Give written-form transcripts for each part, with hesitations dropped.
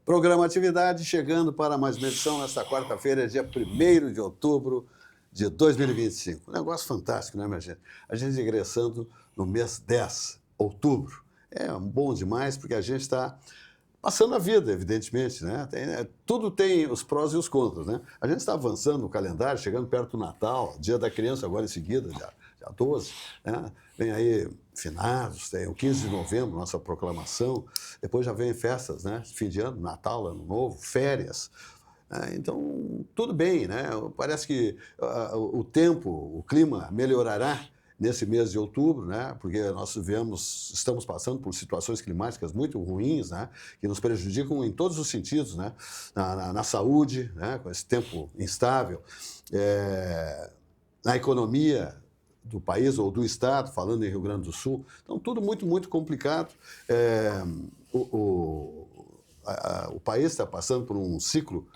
Programa Atividade chegando para mais uma edição nesta quarta-feira, dia 1º de outubro de 2025. Um negócio fantástico, né, minha gente? A gente ingressando no mês 10, outubro. É bom demais porque a gente está passando a vida, evidentemente, né? Tudo tem os prós e os contras, né? A gente está avançando no calendário, chegando perto do Natal, Dia da Criança agora em seguida, dia 12, né? Vem aí finados, tem o 15 de novembro, nossa proclamação, depois já vem festas, né? Fim de ano, Natal, Ano Novo, férias. Então, tudo bem, né? Parece que o tempo, o clima melhorará nesse mês de outubro, né? Porque nós estamos passando por situações climáticas muito ruins, né? Que nos prejudicam em todos os sentidos, né? Na saúde, né? Com esse tempo instável, na economia do país ou do estado, falando em Rio Grande do Sul. Então, tudo muito, muito complicado. O país está passando por um ciclo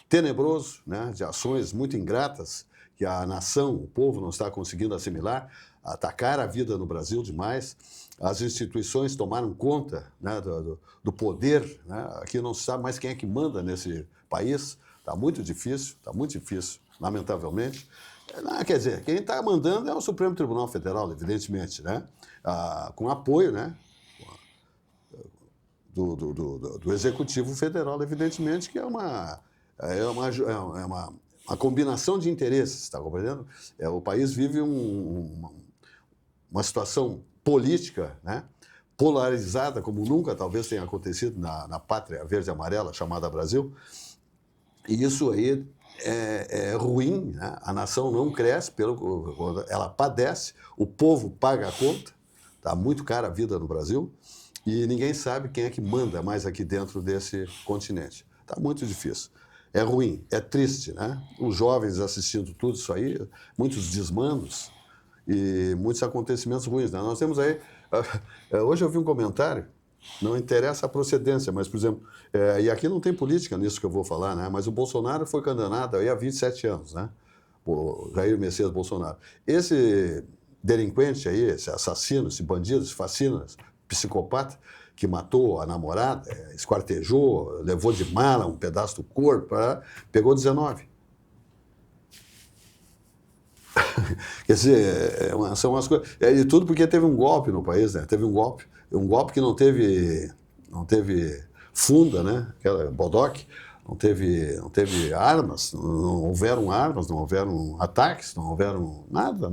tenebroso, né, de ações muito ingratas que a nação, o povo não está conseguindo assimilar, atacar a vida no Brasil demais. As instituições tomaram conta, né, do poder, né? Aqui não se sabe mais quem é que manda nesse país. Está muito difícil, lamentavelmente. Quer dizer, quem está mandando é o Supremo Tribunal Federal, evidentemente, né? Com apoio, né? Do Executivo Federal, evidentemente, que é uma combinação de interesses, está compreendendo? O país vive uma situação política, né, polarizada, como nunca talvez tenha acontecido na pátria verde e amarela, chamada Brasil, e isso aí é ruim, né? A nação não cresce, ela padece, o povo paga a conta, está muito cara a vida no Brasil, e ninguém sabe quem é que manda mais aqui dentro desse continente. Está muito difícil. É ruim, é triste, né? Os jovens assistindo tudo isso aí, muitos desmandos e muitos acontecimentos ruins, né? Nós temos aí... Hoje eu vi um comentário, não interessa a procedência, mas, por exemplo, e aqui não tem política nisso que eu vou falar, né? Mas o Bolsonaro foi condenado aí há 27 anos, né? O Jair Messias Bolsonaro. Esse delinquente aí, esse assassino, esse bandido, esse fascínio, psicopata, que matou a namorada, esquartejou, levou de mala um pedaço do corpo, pegou 19. Quer dizer, são umas coisas... E tudo porque teve um golpe no país, né? Teve um golpe que não teve funda, né? Aquela bodoque, não teve armas, não houveram armas, não houveram ataques, não houveram nada.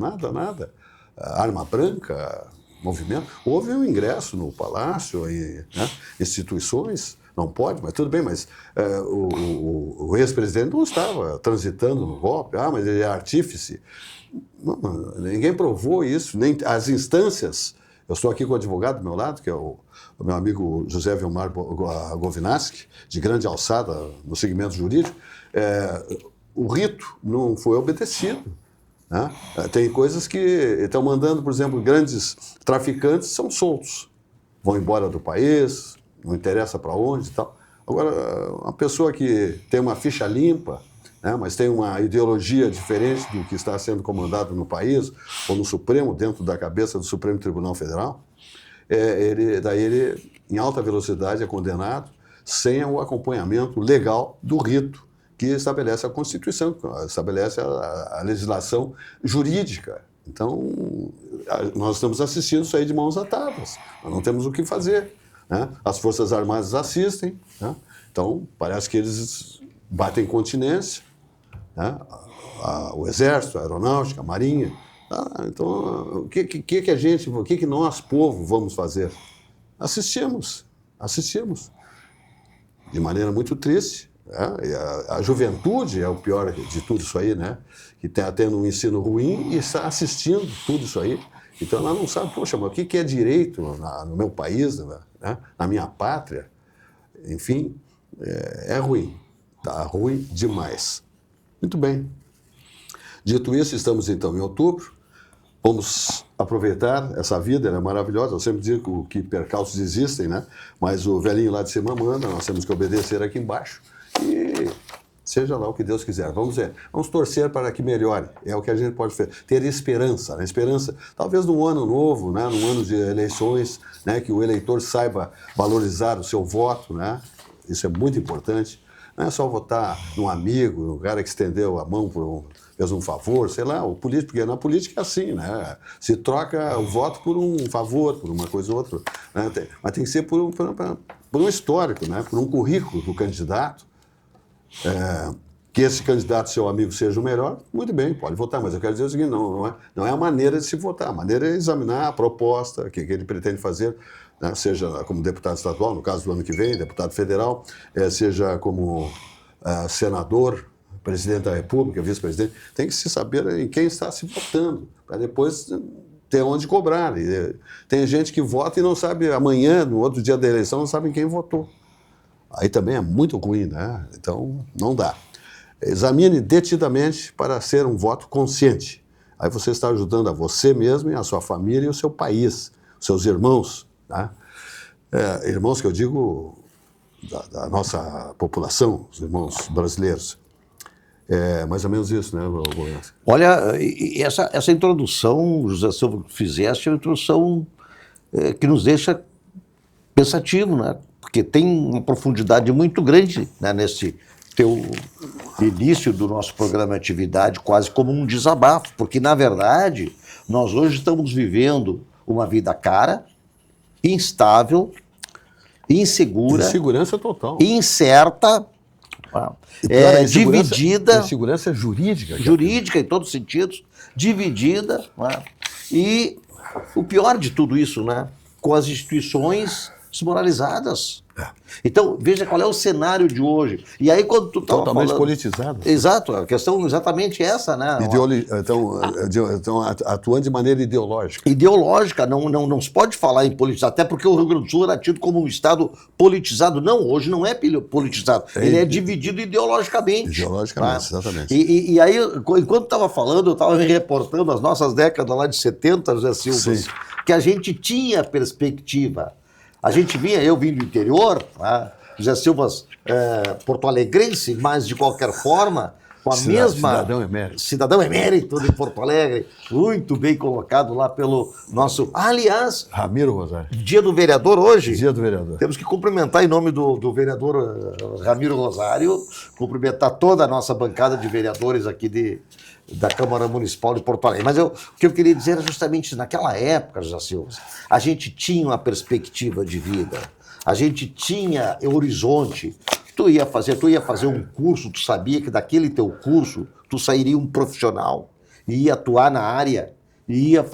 Arma branca, movimento. Houve um ingresso no palácio, né? Instituições, não pode, mas tudo bem, mas o ex-presidente não estava transitando no golpe, mas ele é artífice. Não, ninguém provou isso, nem as instâncias. Eu estou aqui com o advogado do meu lado, que é o meu amigo José Vilmar Govinaski, de grande alçada no segmento jurídico. O rito não foi obedecido. Né? Tem coisas que estão mandando, por exemplo, grandes traficantes são soltos, vão embora do país, não interessa para onde e tal. Agora, uma pessoa que tem uma ficha limpa, né, mas tem uma ideologia diferente do que está sendo comandado no país, ou no Supremo, dentro da cabeça do Supremo Tribunal Federal, ele, em alta velocidade, é condenado sem o acompanhamento legal do rito que estabelece a Constituição, estabelece a legislação jurídica. Então, nós estamos assistindo isso aí de mãos atadas, nós não temos o que fazer, né? As Forças Armadas assistem, né? Então, parece que eles batem continência, né? O Exército, a Aeronáutica, a Marinha. Então, o que nós, povo, vamos fazer? Assistimos, de maneira muito triste. A juventude é o pior de tudo isso aí, né? Que está tendo um ensino ruim e está assistindo tudo isso aí. Então ela não sabe, poxa, mas o que é direito no meu país, né? Na minha pátria? Enfim, é ruim. Está ruim demais. Muito bem. Dito isso, estamos então em outubro. Vamos aproveitar essa vida, ela é maravilhosa. Eu sempre digo que percalços existem, né? Mas o velhinho lá de cima manda, nós temos que obedecer aqui embaixo. E seja lá o que Deus quiser. Vamos torcer para que melhore. É o que a gente pode fazer. Ter esperança, né? Esperança, talvez num ano novo, né? Num ano de eleições, né? Que o eleitor saiba valorizar o seu voto, né? Isso é muito importante. Não é só votar num amigo, no cara que estendeu a mão, fez um favor, sei lá, o político, porque na política é assim, né? Se troca o voto por um favor, por uma coisa ou outra. Né? Mas tem que ser por um histórico, né? Por um currículo do candidato. Que esse candidato, seu amigo, seja o melhor, muito bem, pode votar, mas eu quero dizer o seguinte, não é a maneira de se votar, a maneira é examinar a proposta que ele pretende fazer, né, seja como deputado estadual, no caso do ano que vem, deputado federal, seja como senador, presidente da República, vice-presidente, tem que se saber em quem está se votando, para depois ter onde cobrar. E tem gente que vota e não sabe, amanhã, no outro dia da eleição, não sabe em quem votou. Aí também é muito ruim, né? Então, não dá. Examine detidamente para ser um voto consciente. Aí você está ajudando a você mesmo, e a sua família e o seu país, seus irmãos. Tá? Irmãos que eu digo da nossa população, os irmãos brasileiros. É mais ou menos isso, né, Goiás? Olha, essa introdução, José Silva, que fizeste, é uma introdução que nos deixa pensativo, né? Porque tem uma profundidade muito grande, né, nesse teu início do nosso programa de atividade, quase como um desabafo, porque, na verdade, nós hoje estamos vivendo uma vida cara, instável, insegura, insegurança total, incerta, dividida, insegurança jurídica. Jurídica em todos os sentidos, dividida, né? E o pior de tudo isso, né? Com as instituições desmoralizadas. Então, veja qual é o cenário de hoje. E aí, quando tu estava totalmente falando... politizado. Exato, a questão é exatamente essa, né? Então, atuando de maneira ideológica. Ideológica, não se pode falar em politizar, até porque o Rio Grande do Sul era tido como um estado politizado. Não, hoje não é politizado, ele é dividido ideologicamente. Ideologicamente, tá? Exatamente. E aí, enquanto estava falando, eu estava me reportando as nossas décadas lá de 70, José Silva, que a gente tinha perspectiva. A gente eu vim do interior, né? José Silva porto-alegrense, mas de qualquer forma, com a mesma... Cidadão emérito de Porto Alegre, muito bem colocado lá pelo nosso... Aliás... Ramiro Rosário. Dia do vereador hoje. Dia do vereador. Temos que cumprimentar em nome do vereador Ramiro Rosário, cumprimentar toda a nossa bancada de vereadores aqui da Câmara Municipal de Porto Alegre. Mas o que eu queria dizer era justamente naquela época, José Silva, a gente tinha uma perspectiva de vida, a gente tinha horizonte. Tu ia fazer um curso, tu sabia que daquele teu curso tu sairia um profissional, e ia atuar na área, e ia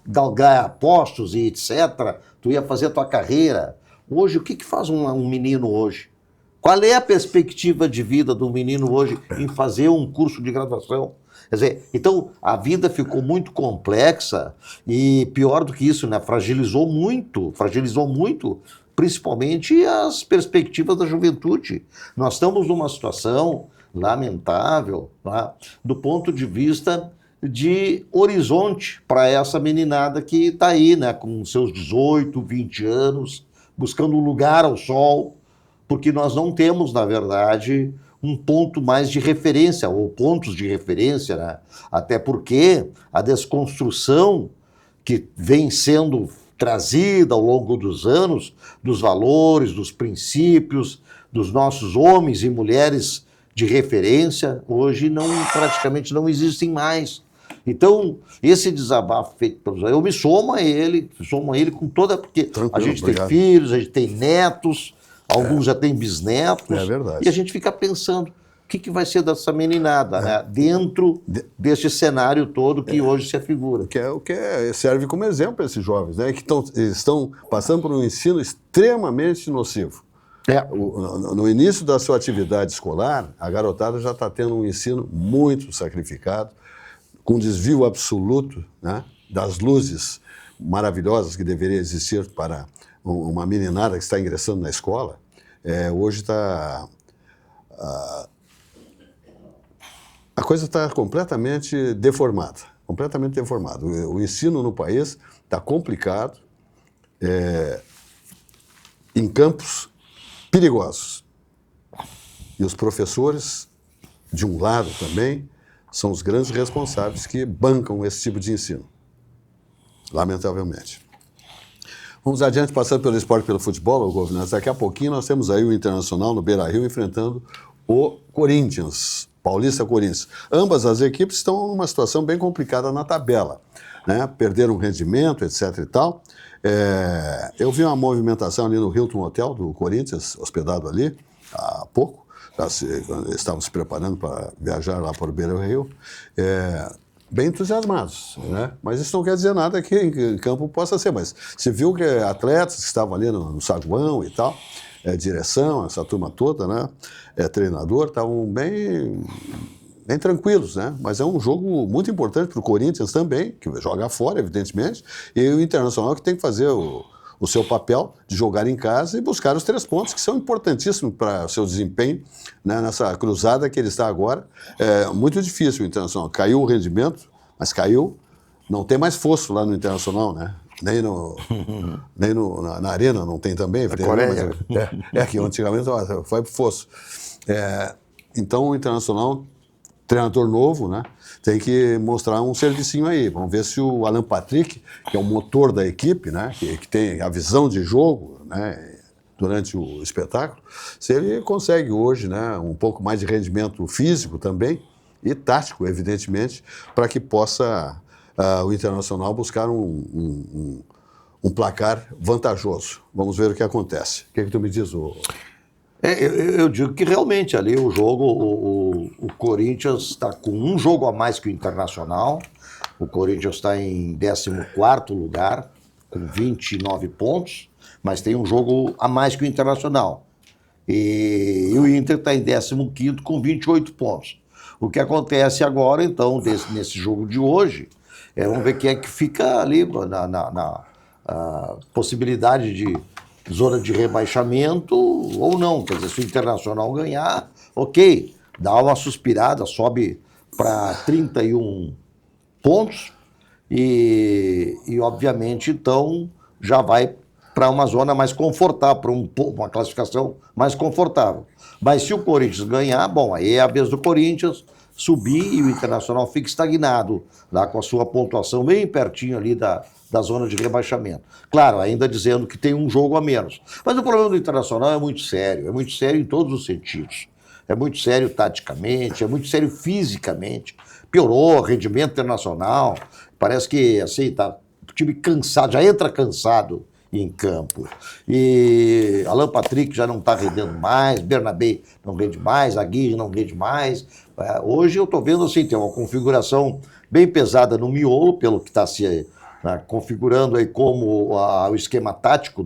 galgar postos e etc. Tu ia fazer a tua carreira. Hoje, o que faz um menino hoje? Qual é a perspectiva de vida do menino hoje em fazer um curso de graduação? Quer dizer, então a vida ficou muito complexa e pior do que isso, né? Fragilizou muito, principalmente as perspectivas da juventude. Nós estamos numa situação lamentável, tá? Do ponto de vista de horizonte para essa meninada que está aí, né? Com seus 18, 20 anos, buscando um lugar ao sol, porque nós não temos, na verdade, um ponto mais de referência, ou pontos de referência, né? Até porque a desconstrução que vem sendo trazida ao longo dos anos, dos valores, dos princípios, dos nossos homens e mulheres de referência, hoje praticamente não existem mais. Tem esse desabafo feito pelo José, eu me somo a ele com toda... Porque a gente tem filhos, a gente tem netos, alguns já têm bisnetos, é verdade. E a gente fica pensando, o que vai ser dessa meninada, né? Dentro deste cenário todo que hoje se afigura. Serve como exemplo para esses jovens, né? Que estão passando por um ensino extremamente nocivo. No início da sua atividade escolar, a garotada já está tendo um ensino muito sacrificado, com desvio absoluto, né, das luzes maravilhosas que deveria existir para uma meninada que está ingressando na escola. Hoje a coisa está completamente deformada. O ensino no país está complicado, em campos perigosos. E os professores, de um lado também, são os grandes responsáveis que bancam esse tipo de ensino, lamentavelmente. Vamos adiante, passando pelo esporte e pelo futebol, Governantes. Daqui a pouquinho nós temos aí o Internacional no Beira-Rio enfrentando o Corinthians, Paulista Corinthians. Ambas as equipes estão numa situação bem complicada na tabela, né? Perderam rendimento, etc. e tal. Eu vi uma movimentação ali no Hilton Hotel do Corinthians, hospedado ali há pouco. Estavam se preparando para viajar lá para o Beira-Rio. Bem entusiasmados, né? Mas isso não quer dizer nada que em campo possa ser, mas se viu que atletas que estavam ali no saguão e tal, direção, essa turma toda, né? Treinador, estavam bem tranquilos, né? Mas é um jogo muito importante para o Corinthians também, que joga fora, evidentemente, e o Internacional que tem que fazer o seu papel de jogar em casa e buscar os 3 pontos, que são importantíssimos para o seu desempenho, né, nessa cruzada que ele está agora. É muito difícil o Internacional. Caiu o rendimento, mas caiu. Não tem mais fosso lá no Internacional, né? Nem na Arena não tem também. Na Coreia. Que antigamente foi para o fosso. Então o Internacional, treinador novo, né? Tem que mostrar um servicinho aí. Vamos ver se o Alan Patrick, que é o motor da equipe, né? Que tem a visão de jogo, né? Durante o espetáculo, se ele consegue hoje, né? Um pouco mais de rendimento físico também e tático, evidentemente, para que possa o Internacional buscar um placar vantajoso. Vamos ver o que acontece. O que tu me diz, Eu digo que realmente ali o jogo, o Corinthians está com um jogo a mais que o Internacional. O Corinthians está em 14º lugar, com 29 pontos, mas tem um jogo a mais que o Internacional. E o Inter está em 15º com 28 pontos. O que acontece agora, então, nesse jogo de hoje, vamos ver quem é que fica ali na possibilidade de zona de rebaixamento ou não. Quer dizer, se o Internacional ganhar, ok, dá uma suspirada, sobe para 31 pontos e obviamente, então, já vai para uma zona mais confortável, para uma classificação mais confortável. Mas se o Corinthians ganhar, bom, aí é a vez do Corinthians subir e o Internacional fica estagnado, lá com a sua pontuação bem pertinho ali da zona de rebaixamento. Claro, ainda dizendo que tem um jogo a menos. Mas o problema do Internacional é muito sério em todos os sentidos. É muito sério taticamente, é muito sério fisicamente. Piorou o rendimento internacional, parece que assim, tá o time cansado, já entra cansado em campo. E Alan Patrick já não está rendendo mais, Bernabé não rende mais, Aguirre não rende mais. Hoje eu estou vendo assim, tem uma configuração bem pesada no miolo, pelo que está se configurando aí como o esquema tático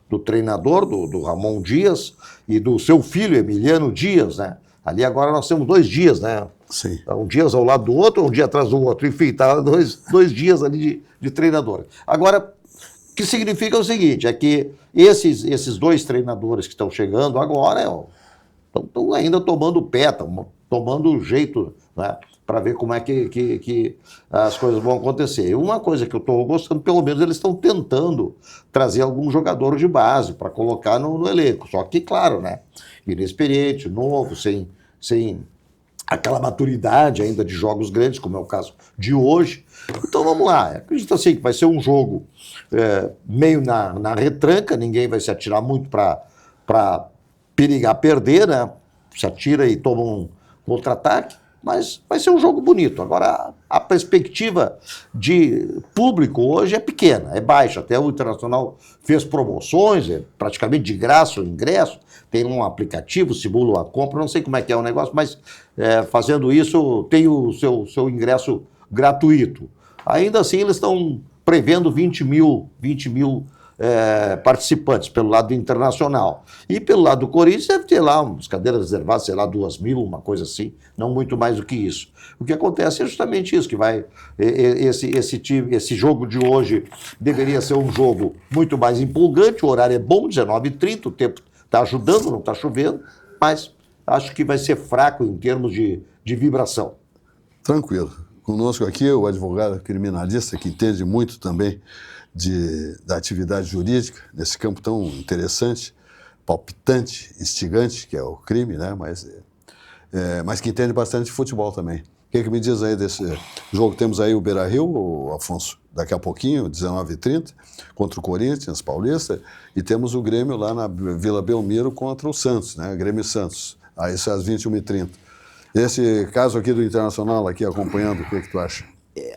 do treinador, do Ramon Dias, e do seu filho, Emiliano Dias, né? Ali agora nós temos 2 dias, né? Sim. Um dia ao lado do outro, um dia atrás do outro. Enfim, tá dois dias ali de treinador. Agora, o que significa o seguinte, é que esses 2 treinadores que estão chegando agora estão ainda tomando pé, estão tomando jeito, né? Para ver como é que as coisas vão acontecer. Uma coisa que eu estou gostando, pelo menos eles estão tentando trazer algum jogador de base para colocar no elenco. Só que, claro, né? Inexperiente, novo, sem aquela maturidade ainda de jogos grandes, como é o caso de hoje. Então vamos lá. Acredito assim que vai ser um jogo meio na retranca, ninguém vai se atirar muito para perigar perder, né? Se atira e toma um contra-ataque. Mas vai ser um jogo bonito. Agora, a perspectiva de público hoje é pequena, é baixa. Até o Internacional fez promoções, é praticamente de graça o ingresso. Tem um aplicativo, simula a compra, não sei como é que é o negócio, mas fazendo isso tem o seu ingresso gratuito. Ainda assim, eles estão prevendo 20 mil participantes pelo lado internacional. E pelo lado do Corinthians deve ter lá umas cadeiras reservadas, sei lá, 2.000, uma coisa assim, não muito mais do que isso. O que acontece é justamente isso, que vai esse jogo de hoje deveria ser um jogo muito mais empolgante, o horário é bom, 19h30, o tempo está ajudando, não está chovendo, mas acho que vai ser fraco em termos de vibração. Tranquilo. Conosco aqui o advogado criminalista, que entende muito também da atividade jurídica, nesse campo tão interessante, palpitante, instigante, que é o crime, né? Mas que entende bastante de futebol também, que me diz aí desse jogo? Temos aí o Beira-Rio, Afonso, daqui a pouquinho, 19h30, contra o Corinthians, Paulista, e temos o Grêmio lá na Vila Belmiro contra o Santos, né? Grêmio e Santos, aí isso é às 21h30. Esse caso aqui do Internacional, aqui acompanhando, o que tu acha?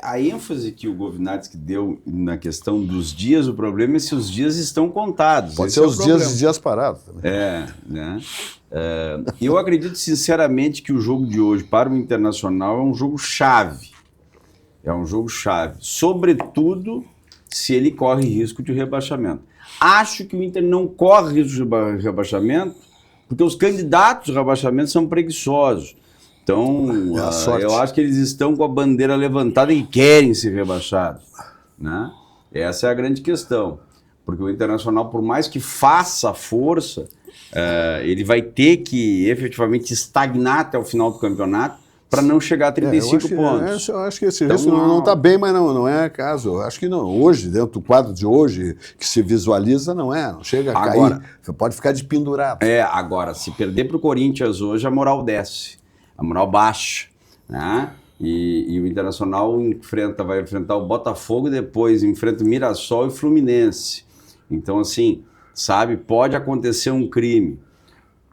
A ênfase que o Govinatsky deu na questão dos dias, o problema é se os dias estão contados. Pode ser os dias parados também. Né? Eu acredito sinceramente que o jogo de hoje para o Internacional é um jogo chave. É um jogo chave. Sobretudo se ele corre risco de rebaixamento. Acho que o Inter não corre risco de rebaixamento porque os candidatos a rebaixamento são preguiçosos. Então, eu acho que eles estão com a bandeira levantada e querem ser rebaixados, né? Essa é a grande questão. Porque o Internacional, por mais que faça força, ele vai ter que efetivamente estagnar até o final do campeonato para não chegar a 35 pontos. Eu acho que esse risco não está bem, mas não é caso. Eu acho que não. Hoje, dentro do quadro de hoje, que se visualiza, não chega a cair. Você pode ficar de pendurado. Agora, se perder para o Corinthians hoje, a moral desce. A moral baixa, né? E o Internacional vai enfrentar o Botafogo e depois enfrenta o Mirassol e Fluminense. Então, assim, sabe, pode acontecer um crime.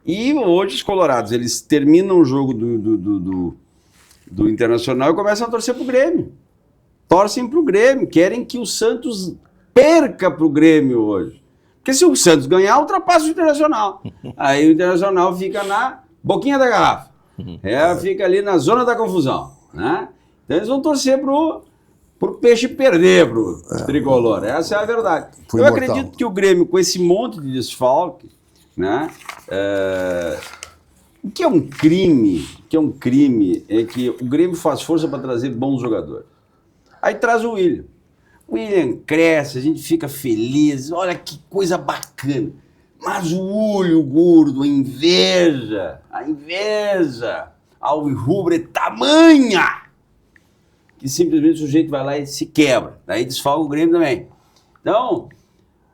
E hoje os colorados, eles terminam o jogo do Internacional e começam a torcer pro Grêmio. Torcem pro Grêmio, querem que o Santos perca pro Grêmio hoje. Porque se o Santos ganhar, ultrapassa o Internacional. Aí o Internacional fica na boquinha da garrafa. Fica ali na zona da confusão, né? Então eles vão torcer pro peixe perder pro tricolor. Essa é a verdade. Eu acredito que o Grêmio, com esse monte de desfalque, né? O que é um crime, é que o Grêmio faz força para trazer bons jogadores. Aí traz o William. O William cresce, a gente fica feliz, olha que coisa bacana. Mas o olho gordo, a inveja, ao rubro é tamanha que simplesmente o sujeito vai lá e se quebra. Daí desfalca o Grêmio também. Então,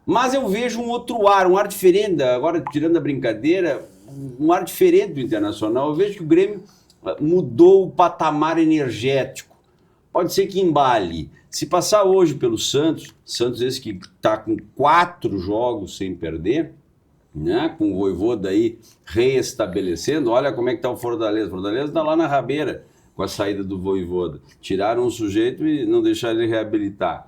mas eu vejo um outro ar, um ar diferente, agora tirando a brincadeira, um ar diferente do Internacional. Eu vejo que o Grêmio mudou o patamar energético. Pode ser que embale. Se passar hoje pelo Santos esse que está com 4 jogos sem perder, né, com o Vojvoda aí reestabelecendo, olha como é que está o Fortaleza. O Fortaleza está lá na rabeira com a saída do Vojvoda. Tiraram o sujeito e não deixaram ele reabilitar.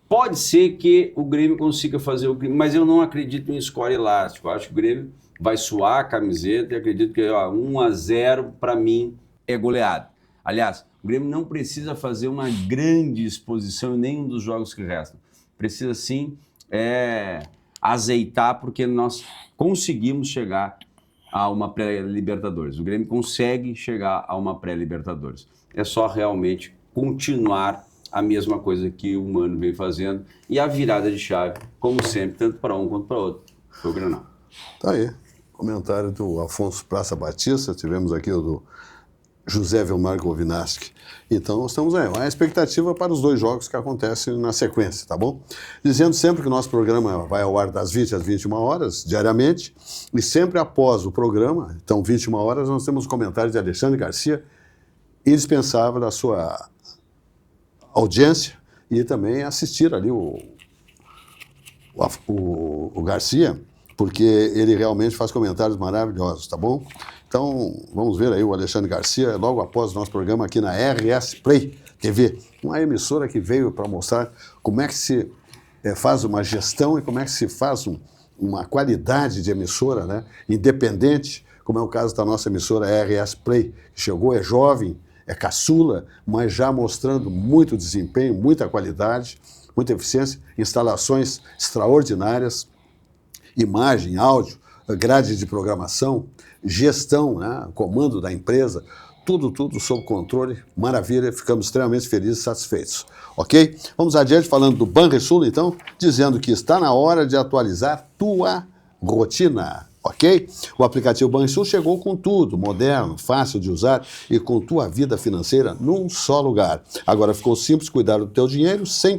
Pode ser que o Grêmio consiga fazer o crime, mas eu não acredito em score elástico. Eu acho que o Grêmio vai suar a camiseta e acredito que 1-0 para mim é goleado. Aliás, o Grêmio não precisa fazer uma grande exposição em nenhum dos jogos que restam. Precisa sim azeitar, porque nós conseguimos chegar a uma pré-Libertadores. O Grêmio consegue chegar a uma pré-Libertadores. É só realmente continuar a mesma coisa que o Mano vem fazendo e a virada de chave, como sempre, tanto para um quanto para outro. Foi o Grenal. Tá aí. Comentário do Afonso Praça Batista, tivemos aqui o do José Vilmar Govinatsky. Então, nós estamos aí, uma expectativa para os 2 jogos que acontecem na sequência, tá bom? Dizendo sempre que o nosso programa vai ao ar das 20 às 21 horas, diariamente, e sempre após o programa, então 21 horas, nós temos comentários de Alexandre Garcia, indispensável da sua audiência, e também assistir ali o Garcia, porque ele realmente faz comentários maravilhosos, tá bom? Então, vamos ver aí o Alexandre Garcia, logo após o nosso programa aqui na RS Play TV, uma emissora que veio para mostrar como é que se faz uma gestão e como é que se faz uma qualidade de emissora, né, independente, como é o caso da nossa emissora RS Play, que chegou, é jovem, é caçula, mas já mostrando muito desempenho, muita qualidade, muita eficiência, instalações extraordinárias, imagem, áudio, grade de programação, gestão, né, comando da empresa, tudo sob controle, maravilha, ficamos extremamente felizes e satisfeitos, ok? Vamos adiante falando do Banrisul, então, dizendo que está na hora de atualizar tua rotina, ok? O aplicativo Banrisul chegou com tudo, moderno, fácil de usar e com tua vida financeira num só lugar. Agora ficou simples cuidar do teu dinheiro sem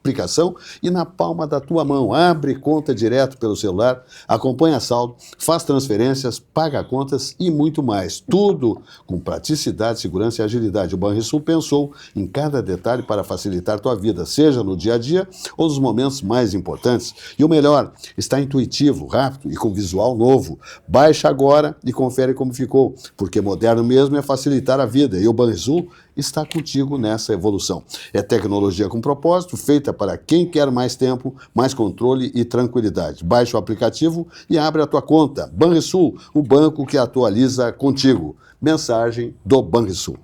aplicação e na palma da tua mão. Abre conta direto pelo celular, acompanha saldo, faz transferências, paga contas e muito mais. Tudo com praticidade, segurança e agilidade. O Banrisul pensou em cada detalhe para facilitar tua vida, seja no dia a dia ou nos momentos mais importantes. E o melhor, está intuitivo, rápido e com visual novo. Baixa agora e confere como ficou, porque moderno mesmo é facilitar a vida e o Banrisul está contigo nessa evolução. É tecnologia com propósito, feita para quem quer mais tempo, mais controle e tranquilidade. Baixa o aplicativo e abre a tua conta. Banrisul, o banco que atualiza contigo. Mensagem do Banrisul.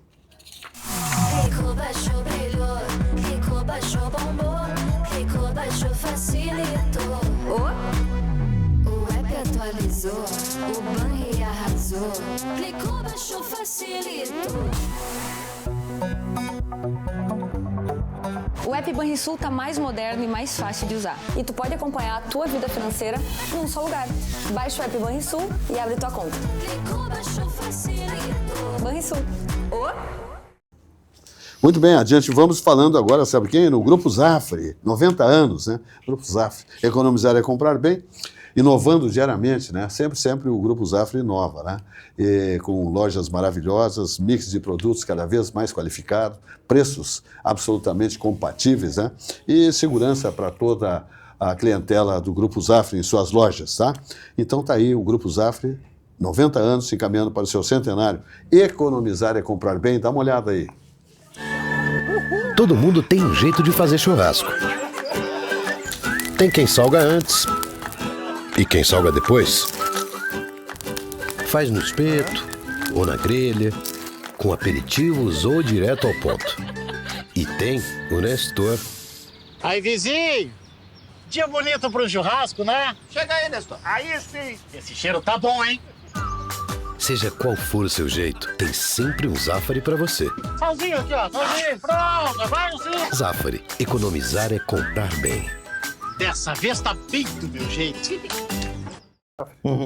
Clicou, baixou, brilhou. Clicou, baixou, bombou. Clicou, baixou, facilitou. O app atualizou. O Banri arrasou. Clicou, baixou, facilitou. O app Banrisul tá mais moderno e mais fácil de usar. E tu pode acompanhar a tua vida financeira num só lugar. Baixa o app Banrisul e abre tua conta. Clicou, baixou, facilitou. Banrisul. Muito bem, adiante, vamos falando agora, sabe quem? No Grupo Zafre, 90 anos, né? Grupo Zafre, economizar é comprar bem, inovando diariamente, né? Sempre o Grupo Zafre inova, né? E com lojas maravilhosas, mix de produtos cada vez mais qualificado, preços absolutamente compatíveis, né? E segurança para toda a clientela do Grupo Zafre em suas lojas, tá? Então tá aí o Grupo Zafre, 90 anos, se encaminhando para o seu centenário. Economizar é comprar bem, dá uma olhada aí. Todo mundo tem um jeito de fazer churrasco. Tem quem salga antes e quem salga depois. Faz no espeto ou na grelha, com aperitivos ou direto ao ponto. E tem o Nestor. Aí, vizinho! Dia bonito pro churrasco, né? Chega aí, Nestor. Aí sim! Esse cheiro tá bom, hein? Seja qual for o seu jeito, tem sempre um Zafari pra você. Salzinho aqui, ó. Salzinho, pronto. Vai sim. Zafari, economizar é comprar bem. Dessa vez tá bem do meu jeito.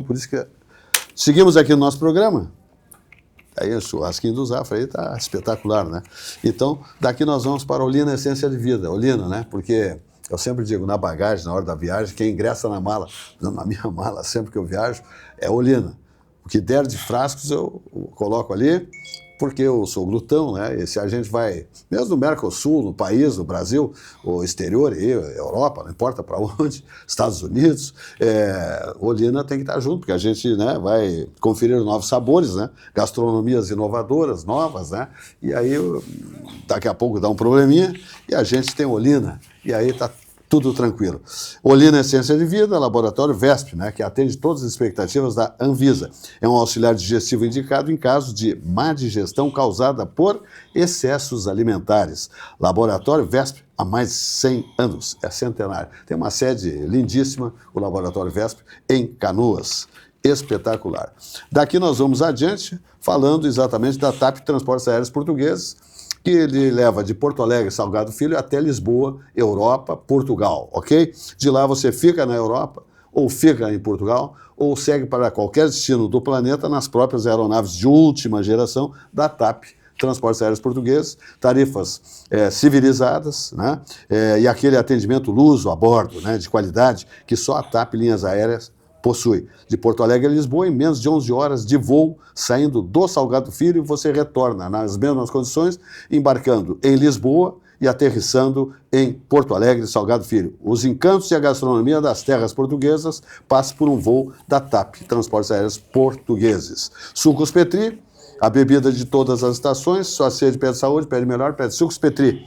Por isso que seguimos aqui no nosso programa. Aí o churrasquinho do Zafra aí tá espetacular, né? Então, daqui nós vamos para a Olina Essência de Vida. Olina, né? Porque eu sempre digo, na bagagem, na hora da viagem, quem ingressa na mala, na minha mala, sempre que eu viajo, é Olina. O que der de frascos eu coloco ali, porque eu sou glutão, né? E se a gente vai, mesmo no Mercosul, no país, no Brasil, o exterior, Europa, não importa para onde, Estados Unidos, Olina tem que estar junto, porque a gente, né, vai conferir novos sabores, né? Gastronomias inovadoras, novas, né? E aí, daqui a pouco dá um probleminha e a gente tem Olina. E aí tá tudo tranquilo. Olina Essência de Vida, laboratório VESP, né, que atende todas as expectativas da Anvisa. É um auxiliar digestivo indicado em caso de má digestão causada por excessos alimentares. Laboratório VESP, há mais de 100 anos, é centenário. Tem uma sede lindíssima, o Laboratório VESP, em Canoas. Espetacular. Daqui nós vamos adiante, falando exatamente da TAP Transportes Aéreos Portugueses, que ele leva de Porto Alegre, Salgado Filho, até Lisboa, Europa, Portugal, ok? De lá você fica na Europa, ou fica em Portugal, ou segue para qualquer destino do planeta nas próprias aeronaves de última geração da TAP Transportes Aéreos Portugueses, tarifas civilizadas, né? E aquele atendimento luso a bordo, né, de qualidade, que só a TAP Linhas Aéreas possui. De Porto Alegre a Lisboa, em menos de 11 horas de voo, saindo do Salgado Filho, você retorna nas mesmas condições, embarcando em Lisboa e aterrissando em Porto Alegre, Salgado Filho. Os encantos e a gastronomia das terras portuguesas passam por um voo da TAP, Transportes Aéreos Portugueses. Sucos Petri, a bebida de todas as estações, sua sede pede saúde, pede melhor, pede Sucos Petri.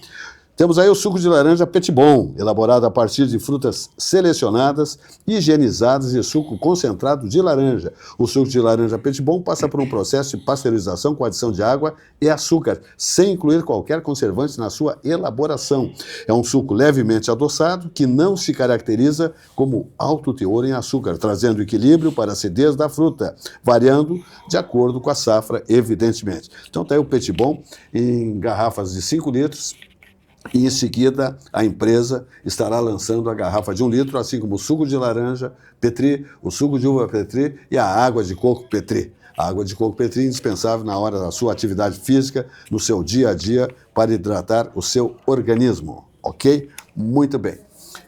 Temos aí o suco de laranja Petit Bon, elaborado a partir de frutas selecionadas, higienizadas e suco concentrado de laranja. O suco de laranja Petit Bon passa por um processo de pasteurização com adição de água e açúcar, sem incluir qualquer conservante na sua elaboração. É um suco levemente adoçado que não se caracteriza como alto teor em açúcar, trazendo equilíbrio para a acidez da fruta, variando de acordo com a safra, evidentemente. Então está aí o Petit Bon em garrafas de 5 litros, e em seguida a empresa estará lançando a garrafa de 1 litro, assim como o suco de laranja Petri, o suco de uva Petri e a água de coco Petri. A água de coco Petri é indispensável na hora da sua atividade física, no seu dia a dia, para hidratar o seu organismo, ok? Muito bem.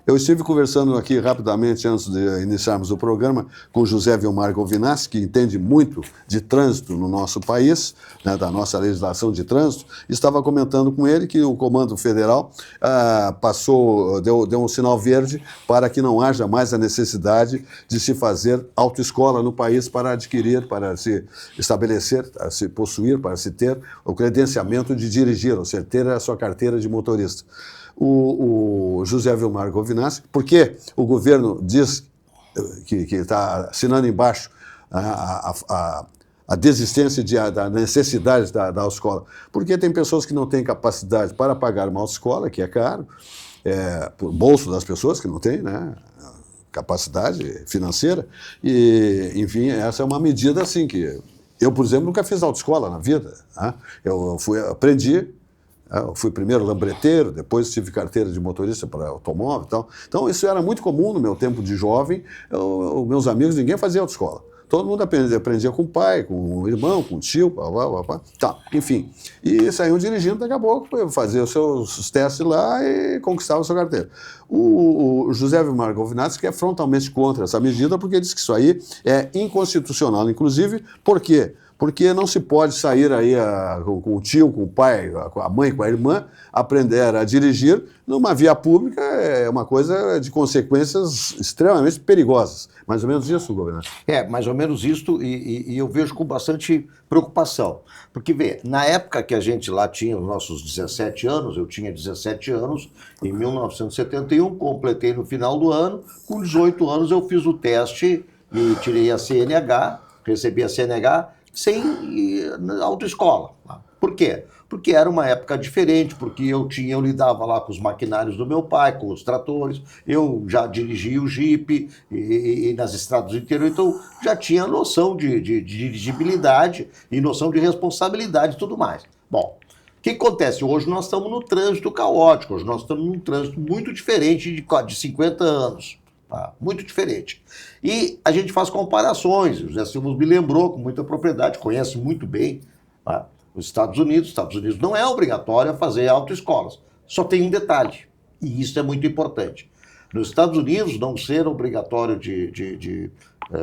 Eu estive conversando aqui rapidamente, antes de iniciarmos o programa, com José Vilmar Govinassi, que entende muito de trânsito no nosso país, né, da nossa legislação de trânsito. Estava comentando com ele que o Comando Federal deu um sinal verde para que não haja mais a necessidade de se fazer autoescola no país para adquirir, para se estabelecer, para se possuir, para se ter o credenciamento de dirigir, ou seja, ter a sua carteira de motorista. O José Vilmar Govinassi, porque o governo diz que está assinando embaixo a desistência da necessidade da autoescola, porque tem pessoas que não têm capacidade para pagar uma autoescola, que é caro, por bolso das pessoas que não têm, né, capacidade financeira, e, enfim, essa é uma medida assim que eu, por exemplo, nunca fiz autoescola na vida, né? Eu aprendi. Eu fui primeiro lambreteiro, depois tive carteira de motorista para automóvel e tal. Então, isso era muito comum no meu tempo de jovem. Meus amigos, ninguém fazia autoescola. Todo mundo aprendia com o pai, com o irmão, com o tio, tá, enfim. E saíam dirigindo, daqui a pouco, fazer os seus testes lá e conquistava a sua carteira. O José Vilmar Govinassi que é frontalmente contra essa medida, porque diz que isso aí é inconstitucional, inclusive, por quê? Porque não se pode sair aí com o tio, com o pai, com a mãe, com a irmã, aprender a dirigir numa via pública, é uma coisa de consequências extremamente perigosas. Mais ou menos isso, governador? Mais ou menos isso, e eu vejo com bastante preocupação. Porque, vê, na época que a gente lá tinha os nossos 17 anos, eu tinha 17 anos, em 1971, completei no final do ano, com 18 anos eu fiz o teste e tirei a CNH, recebi a CNH, sem autoescola. Por quê? Porque era uma época diferente, porque eu lidava lá com os maquinários do meu pai, com os tratores, eu já dirigia o Jeep e nas estradas do interior, então já tinha noção de dirigibilidade e noção de responsabilidade e tudo mais. Bom, o que acontece? Hoje nós estamos no trânsito caótico, hoje nós estamos num trânsito muito diferente de 50 anos. Muito diferente. E a gente faz comparações. O José Silva me lembrou com muita propriedade, conhece muito bem os Estados Unidos. Os Estados Unidos não é obrigatório fazer autoescolas. Só tem um detalhe, e isso é muito importante. Nos Estados Unidos, não ser obrigatório de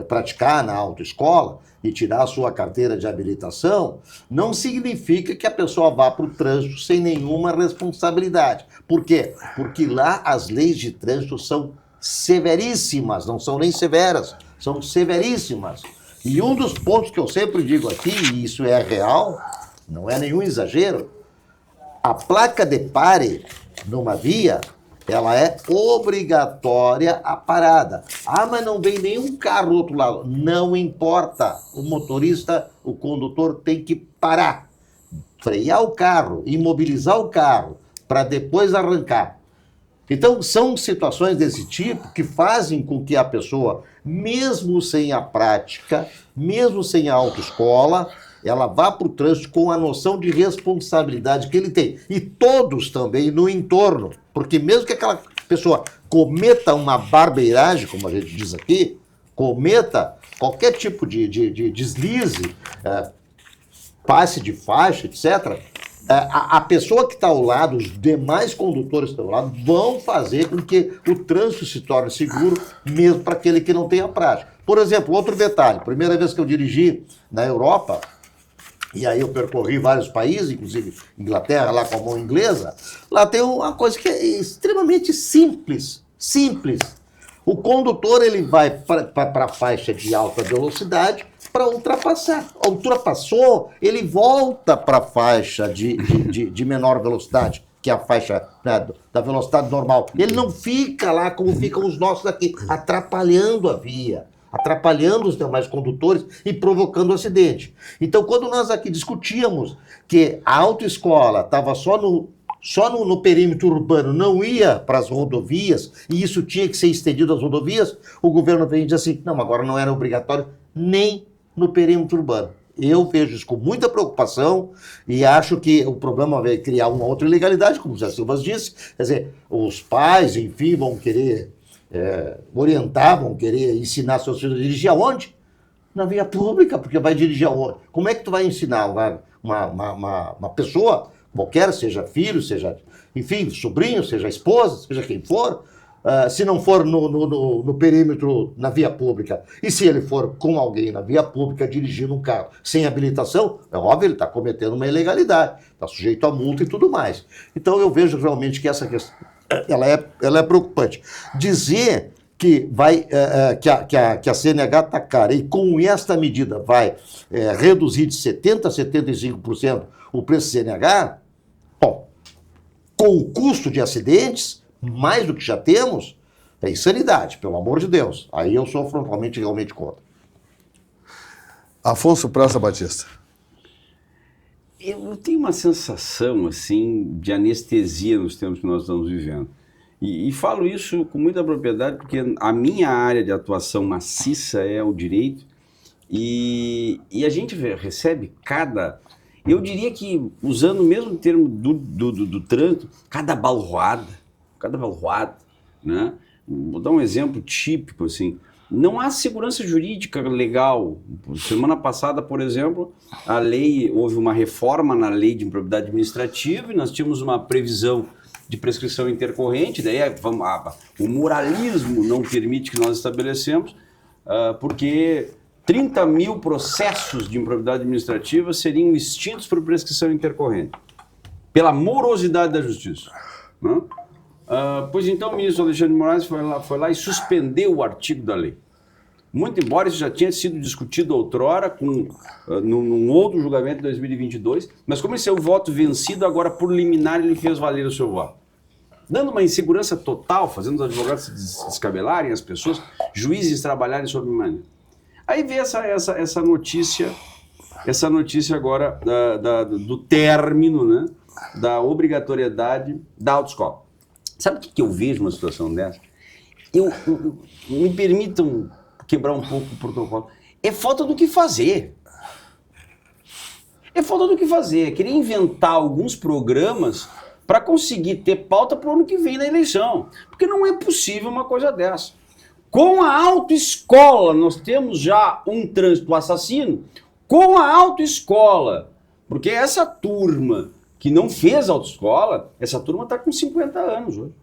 praticar na autoescola e tirar a sua carteira de habilitação, não significa que a pessoa vá para o trânsito sem nenhuma responsabilidade. Por quê? Porque lá as leis de trânsito são severíssimas, não são nem severas, são severíssimas. E um dos pontos que eu sempre digo aqui, e isso é real, não é nenhum exagero, a placa de pare numa via, ela é obrigatória a parada. Mas não vem nenhum carro do outro lado. Não importa, o motorista, o condutor tem que parar, frear o carro, imobilizar o carro, para depois arrancar. Então, são situações desse tipo que fazem com que a pessoa, mesmo sem a prática, mesmo sem a autoescola, ela vá para o trânsito com a noção de responsabilidade que ele tem. E todos também no entorno, porque mesmo que aquela pessoa cometa uma barbeiragem, como a gente diz aqui, cometa qualquer tipo de deslize, passe de faixa, etc., a pessoa que está ao lado, os demais condutores que estão ao lado, vão fazer com que o trânsito se torne seguro, mesmo para aquele que não tem a prática. Por exemplo, outro detalhe, primeira vez que eu dirigi na Europa, e aí eu percorri vários países, inclusive Inglaterra, lá com a mão inglesa, lá tem uma coisa que é extremamente simples. O condutor, ele vai para a faixa de alta velocidade para ultrapassar. Ultrapassou, ele volta para a faixa de menor velocidade, que é a faixa, né, da velocidade normal. Ele não fica lá como ficam os nossos aqui, atrapalhando a via, atrapalhando os demais condutores e provocando acidente. Então, quando nós aqui discutíamos que a autoescola estava só no perímetro urbano, não ia para as rodovias, e isso tinha que ser estendido às rodovias, o governo vem e diz assim, não, agora não era obrigatório nem no perímetro urbano. Eu vejo isso com muita preocupação e acho que o problema vai criar uma outra ilegalidade, como o Zé Silva disse, quer dizer, os pais, enfim, vão querer orientar, vão querer ensinar seus filhos a dirigir aonde? Na via pública, porque vai dirigir aonde? Como é que tu vai ensinar uma pessoa qualquer, seja filho, seja, enfim, sobrinho, seja esposa, seja quem for, se não for no perímetro, na via pública, e se ele for com alguém na via pública dirigindo um carro sem habilitação, é óbvio, ele está cometendo uma ilegalidade, está sujeito a multa e tudo mais. Então eu vejo realmente que essa questão, ela é preocupante. Dizer que a CNH está cara e com esta medida vai reduzir de 70% a 75% o preço do CNH, bom, com o custo de acidentes, mais do que já temos, é insanidade, pelo amor de Deus. Aí eu sou frontalmente realmente contra. Afonso Praça Batista. Eu tenho uma sensação, assim, de anestesia nos tempos que nós estamos vivendo. E falo isso com muita propriedade, porque a minha área de atuação maciça é o direito, e a gente recebe eu diria que, usando o mesmo termo do trânsito, cada balroada, né? Vou dar um exemplo típico, assim, não há segurança jurídica legal. Semana passada, por exemplo, houve uma reforma na lei de improbidade administrativa e nós tínhamos uma previsão de prescrição intercorrente, daí o moralismo não permite que nós estabelecemos, porque 30 mil processos de improbidade administrativa seriam extintos por prescrição intercorrente, pela morosidade da justiça, né? Pois então o ministro Alexandre de Moraes foi lá e suspendeu o artigo da lei. Muito embora isso já tinha sido discutido outrora, num outro julgamento de 2022, mas como esse é o voto vencido, agora por liminar ele fez valer o seu voto. Dando uma insegurança total, fazendo os advogados se descabelarem, as pessoas, juízes trabalharem sob maneira. Aí vem essa notícia agora do término, né, da obrigatoriedade da autoescola. Sabe o que eu vejo numa situação dessa? Me permitam quebrar um pouco o protocolo. É falta do que fazer. É querer inventar alguns programas para conseguir ter pauta para o ano que vem na eleição. Porque não é possível uma coisa dessa. Com a autoescola, nós temos já um trânsito assassino. Com a autoescola. Porque essa turma que não fez autoescola, essa turma está com 50 anos hoje.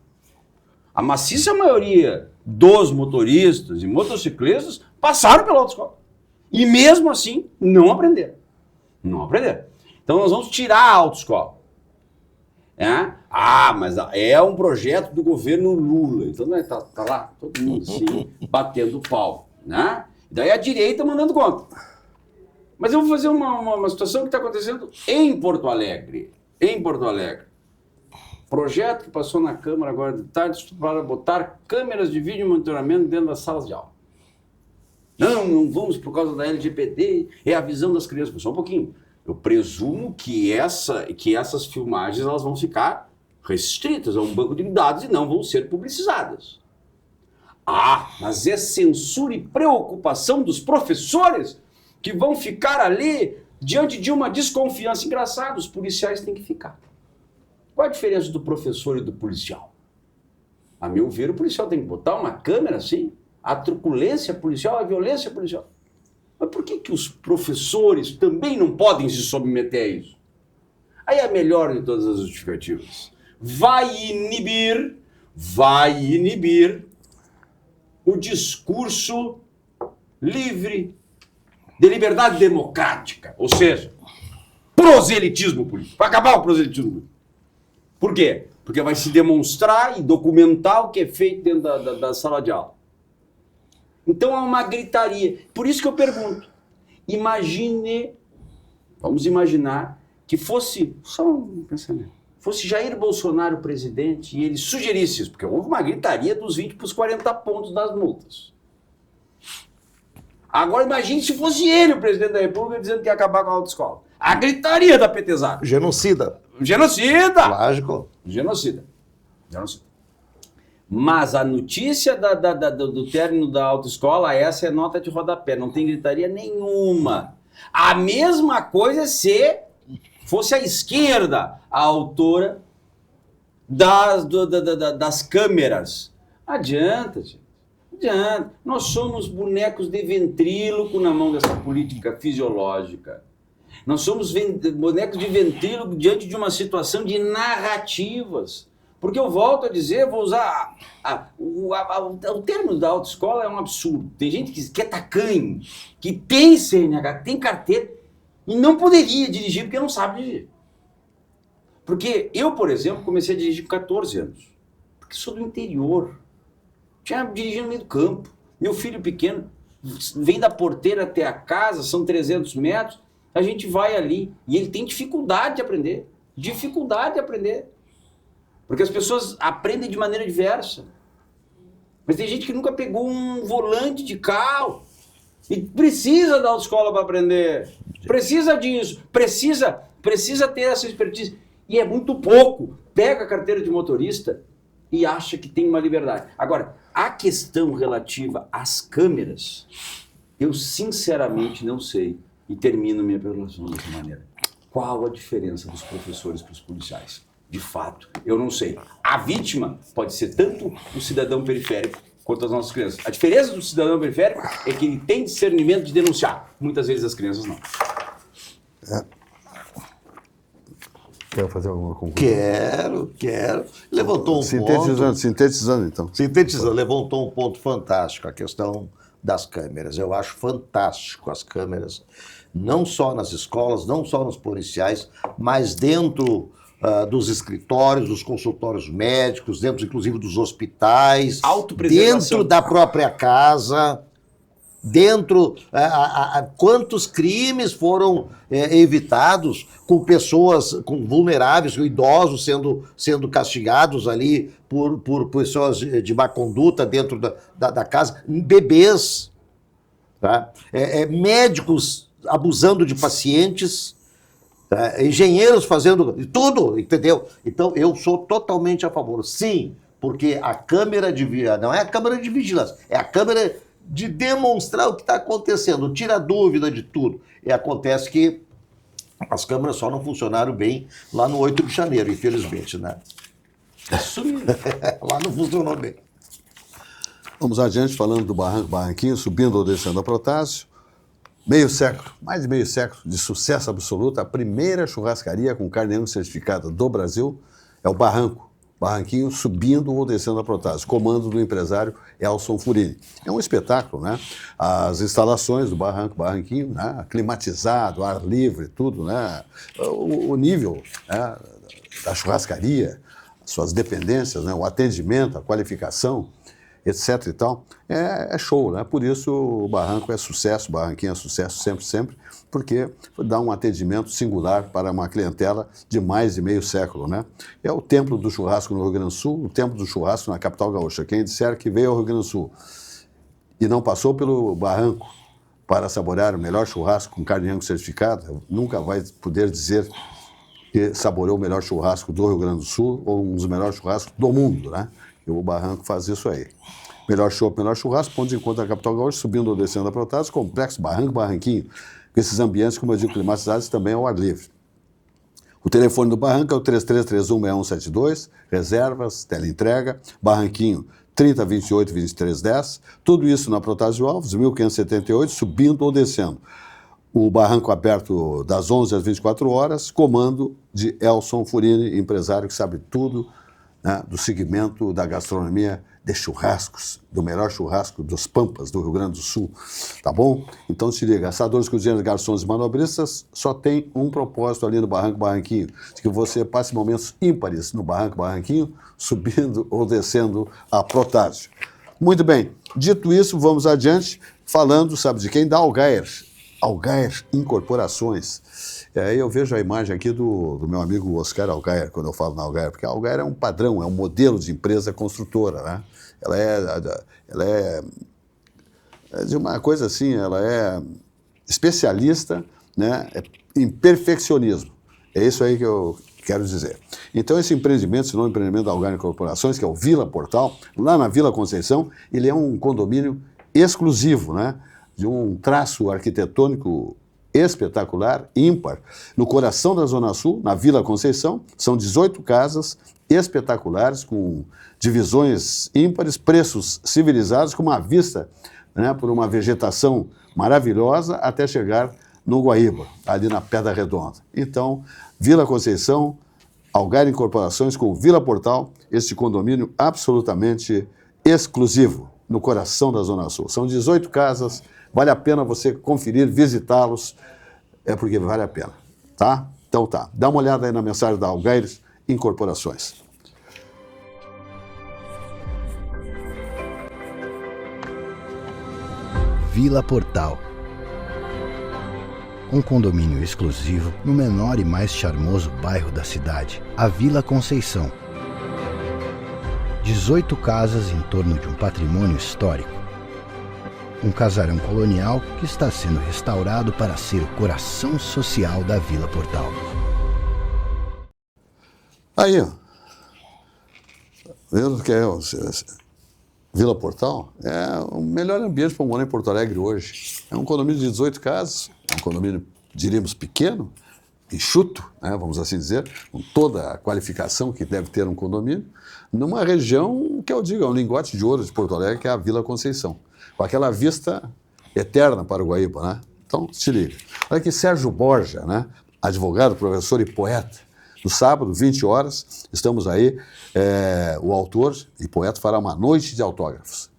A maciça maioria dos motoristas e motociclistas passaram pela autoescola. E mesmo assim, não aprenderam. Então nós vamos tirar a autoescola. Mas é um projeto do governo Lula. Então tá lá todo mundo assim, batendo pau, né? E daí a direita mandando conta. Mas eu vou fazer uma situação que está acontecendo em Porto Alegre. Projeto que passou na Câmara agora de tarde para botar câmeras de vídeo monitoramento dentro das salas de aula. Não vamos por causa da LGBT, é a visão das crianças. Mas só um pouquinho. Eu presumo que essas filmagens elas vão ficar restritas a um banco de dados e não vão ser publicizadas. Mas é censura e preocupação dos professores que vão ficar ali diante de uma desconfiança. Engraçado, os policiais têm que ficar. Qual a diferença do professor e do policial? A meu ver, o policial tem que botar uma câmera assim, a truculência policial, a violência policial. Mas por que os professores também não podem se submeter a isso? Aí é a melhor de todas as justificativas. Vai inibir o discurso livre, de liberdade democrática, ou seja, proselitismo político. Vai acabar o proselitismo político. Por quê? Porque vai se demonstrar e documentar o que é feito dentro da sala de aula. Então há uma gritaria. Por isso que eu pergunto, vamos imaginar que fosse, só um pensamento, fosse Jair Bolsonaro presidente e ele sugerisse isso, porque houve uma gritaria dos 20 para os 40 pontos das multas. Agora imagine se fosse ele o presidente da República dizendo que ia acabar com a autoescola. A gritaria da petezada. Genocida. Lógico. Genocida. Mas a notícia do término da autoescola, essa é nota de rodapé, não tem gritaria nenhuma. A mesma coisa se fosse a esquerda a autora das câmeras. Adianta, gente. Adianta. Nós somos bonecos de ventríloco na mão dessa política fisiológica. Nós somos bonecos de ventríloco diante de uma situação de narrativas. Porque eu volto a dizer, vou usar o termo da autoescola é um absurdo. Tem gente que é tacanho, que tem CNH, que tem carteira e não poderia dirigir porque não sabe dirigir. Porque eu, por exemplo, comecei a dirigir com 14 anos. Porque sou do interior. Tinha dirigido no meio do campo. Meu filho pequeno vem da porteira até a casa, são 300 metros, a gente vai ali e ele tem dificuldade de aprender. Dificuldade de aprender. Porque as pessoas aprendem de maneira diversa. Mas tem gente que nunca pegou um volante de carro e precisa da autoescola para aprender. Precisa disso. Precisa ter essa expertise. E é muito pouco. Pega a carteira de motorista e acha que tem uma liberdade. Agora, a questão relativa às câmeras, eu sinceramente não sei. E termino minha pergunta dessa maneira. Qual a diferença dos professores para os policiais? De fato, eu não sei. A vítima pode ser tanto o cidadão periférico quanto as nossas crianças. A diferença do cidadão periférico é que ele tem discernimento de denunciar. Muitas vezes as crianças não. Quer fazer alguma conclusão? Quero. Levantou um ponto. Sintetizando, então. Sintetizando, levantou um ponto fantástico, a questão das câmeras. Eu acho fantástico as câmeras, não só nas escolas, não só nos policiais, mas dentro dos escritórios, dos consultórios médicos, dentro inclusive dos hospitais, dentro da própria casa, dentro... quantos crimes foram evitados com pessoas com vulneráveis, idosos sendo castigados ali por pessoas de má conduta dentro da casa, bebês, tá? Médicos abusando de pacientes, engenheiros fazendo tudo, entendeu? Então, eu sou totalmente a favor. Sim, porque a câmera de vigilância, não é a câmera de vigilância, é a câmera de demonstrar o que está acontecendo, tira dúvida de tudo. E acontece que as câmeras só não funcionaram bem lá no 8 de janeiro, infelizmente, né? Lá não funcionou bem. Vamos adiante, falando do Barranquinho, subindo ou descendo a Protásio. Meio século, mais de meio século de sucesso absoluto, a primeira churrascaria com carne angus certificada do Brasil é o Barranquinho subindo ou descendo a Protásio, comando do empresário Elson Furini. É um espetáculo, né? As instalações do Barranquinho, né? Climatizado, ar livre, tudo, né? O nível, né? Da churrascaria, suas dependências, né? O atendimento, a qualificação, etc e tal, é show, né? Por isso o Barranco é sucesso, o Barranquinho é sucesso sempre, porque dá um atendimento singular para uma clientela de mais de meio século, né? É o templo do churrasco no Rio Grande do Sul, o templo do churrasco na capital gaúcha. Quem disser que veio ao Rio Grande do Sul e não passou pelo Barranco para saborear o melhor churrasco com carne angus certificada, nunca vai poder dizer que saboreou o melhor churrasco do Rio Grande do Sul ou um dos melhores churrascos do mundo, né? E o Barranco faz isso aí. Melhor chopp, melhor churrasco, ponto de encontro da capital gaúcha, subindo ou descendo a Protásio, complexo Barranquinho, com esses ambientes, como eu digo, climatizados, também ao ar livre. O telefone do Barranco é o 33316172, reservas, teleentrega, Barranquinho 3028-2310, tudo isso na Protásio Alves, 1578, subindo ou descendo. O Barranco aberto das 11 às 24 horas, comando de Elson Furini, empresário que sabe tudo, né, do segmento da gastronomia de churrascos, do melhor churrasco dos Pampas, do Rio Grande do Sul, tá bom? Então se liga, assadores, cozinheiros, garçons e manobristas, só tem um propósito ali no Barranquinho, de que você passe momentos ímpares no Barranquinho, subindo ou descendo a Protásio. Muito bem, dito isso, vamos adiante, falando, sabe de quem? Da Algair Incorporações. Aí eu vejo a imagem aqui do meu amigo Oscar Algair, quando eu falo na Algair, porque a Algair é um padrão, é um modelo de empresa construtora, né? Ela é de uma coisa assim, ela é especialista, né, em perfeccionismo. É isso aí que eu quero dizer. Então esse empreendimento, esse novo empreendimento da Algair Incorporações, que é o Vila Portal, lá na Vila Conceição, ele é um condomínio exclusivo, né, de um traço arquitetônico espetacular, ímpar, no coração da Zona Sul, na Vila Conceição. São 18 casas espetaculares, com divisões ímpares, preços civilizados, com uma vista, né, por uma vegetação maravilhosa, até chegar no Guaíba, ali na Pedra Redonda. Então, Vila Conceição, Algar Incorporações com Vila Portal, este condomínio absolutamente exclusivo no coração da Zona Sul. São 18 casas, vale a pena você conferir, visitá-los, é porque vale a pena, tá? Então tá, dá uma olhada aí na mensagem da Algar Incorporações. Vila Portal. Um condomínio exclusivo no menor e mais charmoso bairro da cidade, a Vila Conceição. 18 casas em torno de um patrimônio histórico. Um casarão colonial que está sendo restaurado para ser o coração social da Vila Portal. Aí, ó. Vendo que é Vila Portal? É o melhor ambiente para morar em Porto Alegre hoje. É um condomínio de 18 casas, é um condomínio, diríamos, pequeno, enxuto, né, vamos assim dizer, com toda a qualificação que deve ter um condomínio, numa região que eu digo, é um lingote de ouro de Porto Alegre, que é a Vila Conceição, com aquela vista eterna para o Guaíba, né? Então, se liga. Olha aqui, Sérgio Borja, né, advogado, professor e poeta. No sábado, 20 horas, estamos aí, o autor e poeta fará uma noite de autógrafos.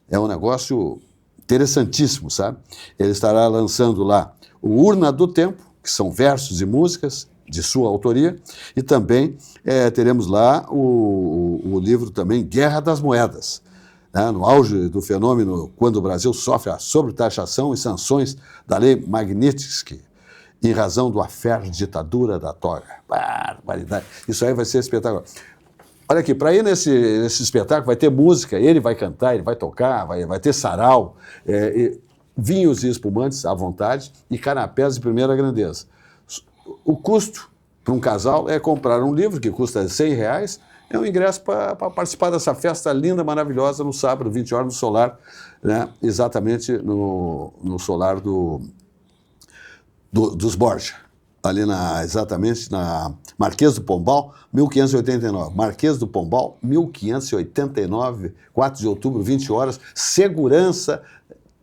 É um negócio interessantíssimo, sabe? Ele estará lançando lá o Urna do Tempo, que são versos e músicas de sua autoria, e também teremos lá o livro também Guerra das Moedas, né? No auge do fenômeno, quando o Brasil sofre a sobretaxação e sanções da lei Magnitsky, em razão do affair ditadura da toga. Barbaridade. Isso aí vai ser espetacular. Olha aqui, para ir nesse espetáculo vai ter música, ele vai cantar, ele vai tocar, vai ter sarau, vinhos e espumantes à vontade e canapés de primeira grandeza. O custo para um casal é comprar um livro que custa R$100, é um ingresso para participar dessa festa linda, maravilhosa, no sábado, 20 horas, no solar, né? Exatamente no solar dos Borja, ali exatamente na Marquês do Pombal, 1589. Marquês do Pombal, 1589, 4 de outubro, 20 horas, segurança,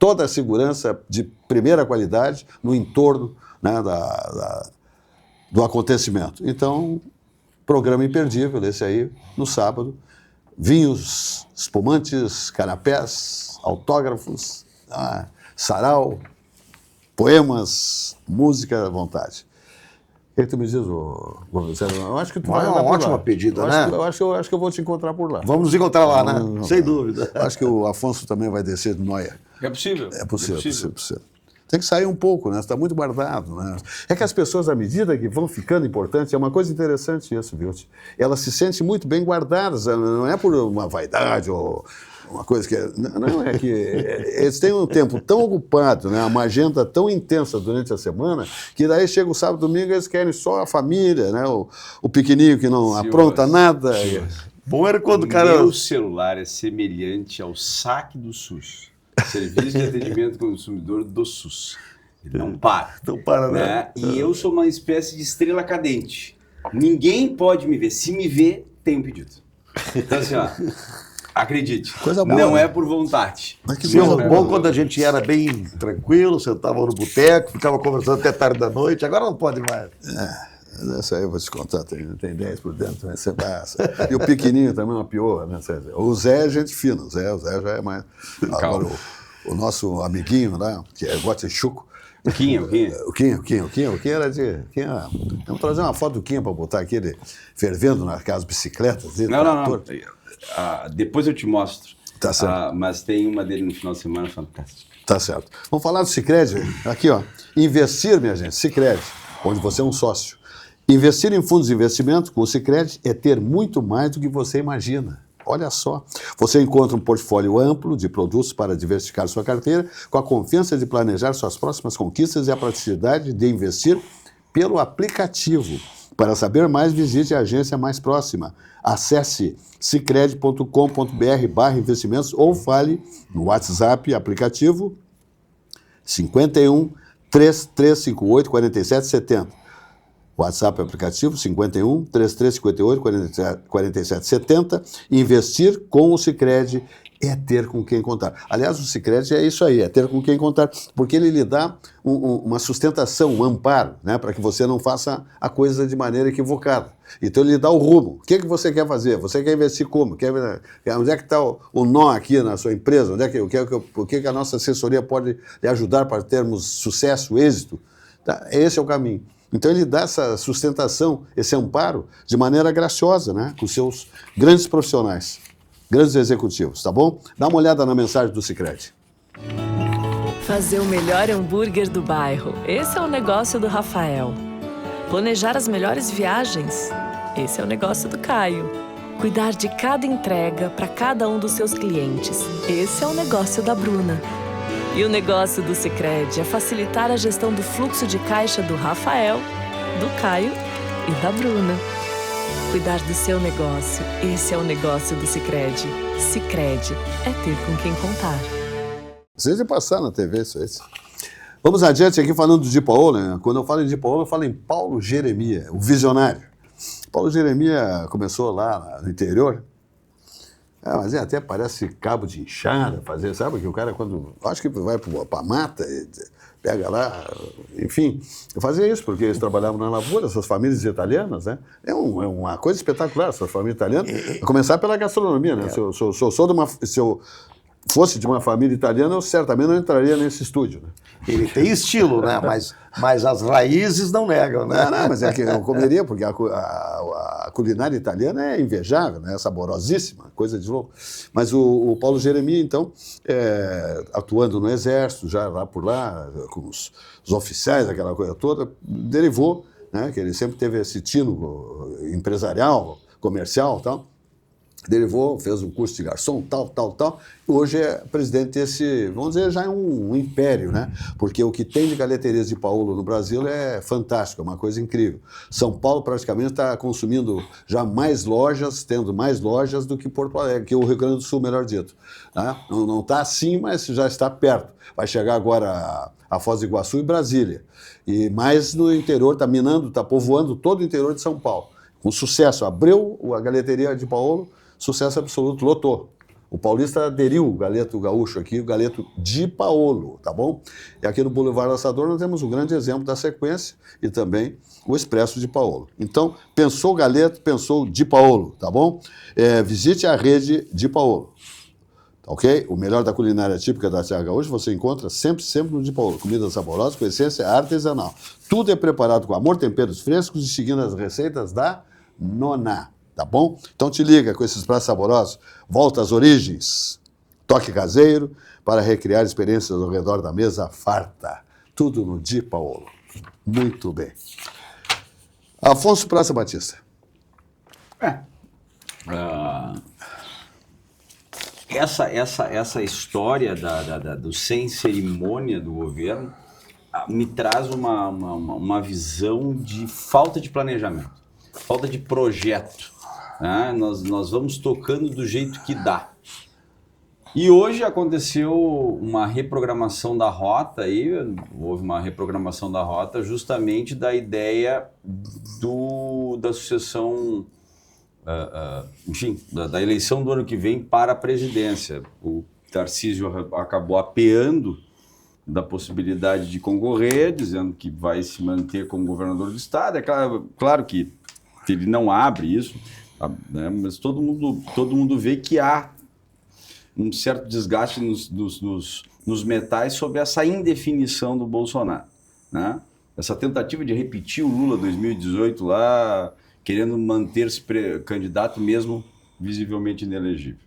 toda a segurança de primeira qualidade no entorno, né, do acontecimento. Então, programa imperdível esse aí, no sábado, vinhos, espumantes, canapés, autógrafos, sarau, poemas, música à vontade. O que tu me diz, Gonçalo? Eu acho que tu vai uma ótima pedida, né? Eu acho que eu vou te encontrar por lá. Vamos nos encontrar lá, né? Sem dúvida. Acho que o Afonso também vai descer de noia. É possível. É possível. Tem que sair um pouco, né? Está muito guardado, né? É que as pessoas, à medida que vão ficando importantes, é uma coisa interessante isso, viu? Elas se sentem muito bem guardadas, não é por uma vaidade ou uma coisa que... Não, é que eles têm um tempo tão ocupado, né? Uma agenda tão intensa durante a semana, que daí chega o sábado e domingo eles querem só a família, né? O pequenininho que não apronta nada. Bom era quando o cara... cara... Meu celular é semelhante ao saque do SUS. Serviço de Atendimento ao Consumidor do SUS. Ele não para. Não para, né? E eu sou uma espécie de estrela cadente. Ninguém pode me ver. Se me vê, tem um pedido. Então assim, ó... Acredite, coisa boa, não né? é por vontade. Mas que Sim, coisa bom boa. quando a gente era bem tranquilo, sentava no boteco, ficava conversando até tarde da noite, agora não pode mais. Essa aí eu vou te contar, tem 10 por dentro, né? Você passa. E o pequenininho também é uma pior, né? O Zé é gente fina, o Zé já é mais... Agora, o nosso amiguinho, né? Que é Guatechuco. O Quinha. O Quinha era de... Vamos trazer uma foto do Quinha para botar aqui, ele fervendo naquelas bicicletas dele. Não. Depois eu te mostro. Tá certo. Mas tem uma dele no final de semana fantástica. Tá certo. Vamos falar do Sicredi. Aqui, ó. Investir, minha gente, Sicredi, onde você é um sócio. Investir em fundos de investimento com o Sicredi é ter muito mais do que você imagina. Olha só. Você encontra um portfólio amplo de produtos para diversificar sua carteira, com a confiança de planejar suas próximas conquistas e a praticidade de investir pelo aplicativo. Para saber mais, visite a agência mais próxima. Acesse sicredi.com.br/investimentos ou fale no WhatsApp aplicativo 51 3358 4770. WhatsApp aplicativo 51 3358 47 70. Investir com o Sicredi é ter com quem contar. Aliás, o Sicredi é isso aí, é ter com quem contar, porque ele lhe dá uma sustentação, um amparo, né, para que você não faça a coisa de maneira equivocada. Então ele lhe dá o rumo. O que você quer fazer? Você quer investir como? Onde é que está o nó aqui na sua empresa? O que a nossa assessoria pode lhe ajudar para termos sucesso, êxito? Tá? Esse é o caminho. Então ele dá essa sustentação, esse amparo, de maneira graciosa, né, com seus grandes profissionais. Grandes executivos, tá bom? Dá uma olhada na mensagem do Sicredi. Fazer o melhor hambúrguer do bairro. Esse é o negócio do Rafael. Planejar as melhores viagens. Esse é o negócio do Caio. Cuidar de cada entrega para cada um dos seus clientes. Esse é o negócio da Bruna. E o negócio do Sicredi é facilitar a gestão do fluxo de caixa do Rafael, do Caio e da Bruna. Cuidar do seu negócio. Esse é o negócio do Sicredi. Sicredi é ter com quem contar. Vocês de passar na TV, isso aí. Vamos adiante aqui falando de Paulo, né? Quando eu falo em Di Paolo, eu falo em Paulo Jeremia, o visionário. Paulo Jeremia começou lá no interior. Mas até parece cabo de enxada fazer, sabe? Que o cara, quando acho que vai para a mata, pega lá, enfim, eu fazia isso, porque eles trabalhavam na lavoura, essas famílias italianas, né? É uma coisa espetacular, essas famílias italianas, a começar pela gastronomia, né? Se eu fosse de uma família italiana, eu certamente não entraria nesse estúdio, né? Ele tem estilo, né? Mas as raízes não negam, né? Não, mas é que eu comeria, porque a culinária italiana é invejável, né? É saborosíssima, coisa de louco. Mas o Paulo Jeremia, então, atuando no Exército, já lá por lá, com os oficiais, aquela coisa toda, derivou, né? Que ele sempre teve esse tino empresarial, comercial e tal. Derivou, fez um curso de garçom, tal. Hoje é presidente desse, vamos dizer, já é um império, né? Porque o que tem de galeterias de Paolo no Brasil é fantástico, é uma coisa incrível. São Paulo praticamente está consumindo já mais lojas, tendo mais lojas do que Porto Alegre, que o Rio Grande do Sul, melhor dito. Né? Não está assim, mas já está perto. Vai chegar agora a Foz do Iguaçu e Brasília. E mais no interior, está minando, está povoando todo o interior de São Paulo. Com sucesso. Abriu a galeteria de Paolo, sucesso absoluto, lotou. O paulista aderiu o galeto gaúcho aqui, o galeto Di Paolo, tá bom? E aqui no Boulevard Laçador nós temos um grande exemplo da sequência e também o Expresso Di Paolo. Então, pensou galeto, pensou Di Paolo, tá bom? Visite a rede Di Paolo, tá ok? O melhor da culinária típica da Serra Gaúcha você encontra sempre no Di Paolo. Comidas saborosas com essência artesanal. Tudo é preparado com amor, temperos frescos e seguindo as receitas da Nona. Tá bom? Então te liga com esses pratos saborosos. Volta às origens. Toque caseiro para recriar experiências ao redor da mesa farta. Tudo no Di Paolo. Muito bem. Afonso Praça Batista. Essa história do sem cerimônia do governo me traz uma visão de falta de planejamento, falta de projeto. Nós vamos tocando do jeito que dá. E hoje aconteceu uma reprogramação da rota, houve uma reprogramação da rota justamente da ideia da sucessão, enfim, da eleição do ano que vem para a presidência. O Tarcísio acabou apeando da possibilidade de concorrer, dizendo que vai se manter como governador do estado. É claro que ele não abre isso, né? Mas todo mundo vê que há um certo desgaste nos metais sobre essa indefinição do Bolsonaro, né? Essa tentativa de repetir o Lula 2018 lá, querendo manter-se candidato mesmo visivelmente inelegível.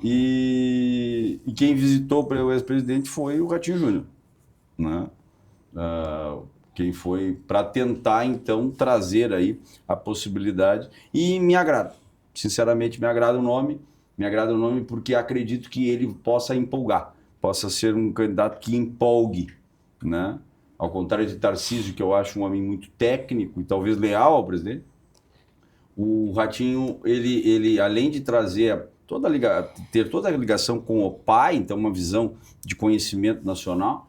E quem visitou o ex-presidente foi o Ratinho Júnior, né? Quem foi para tentar, então, trazer aí a possibilidade. E me agrada, sinceramente, me agrada o nome porque acredito que ele possa empolgar, possa ser um candidato que empolgue, né? Ao contrário de Tarcísio, que eu acho um homem muito técnico e talvez leal ao presidente, o Ratinho, ele além de trazer ter toda a ligação com o pai, então uma visão de conhecimento nacional,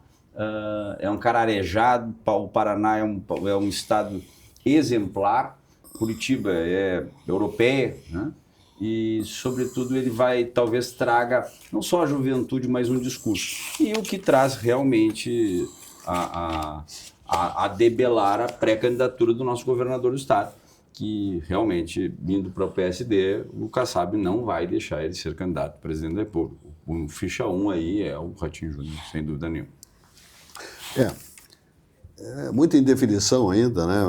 é um cara arejado. O Paraná é um estado exemplar. Curitiba é europeia, né? E, sobretudo, ele talvez traga não só a juventude, mas um discurso. E o que traz realmente a debelar a pré-candidatura do nosso governador do estado, que realmente, indo para o PSD, o Kassab não vai deixar ele ser candidato a presidente da República. O ficha 1 aí é o Ratinho Júnior, sem dúvida nenhuma. Muita indefinição ainda, né?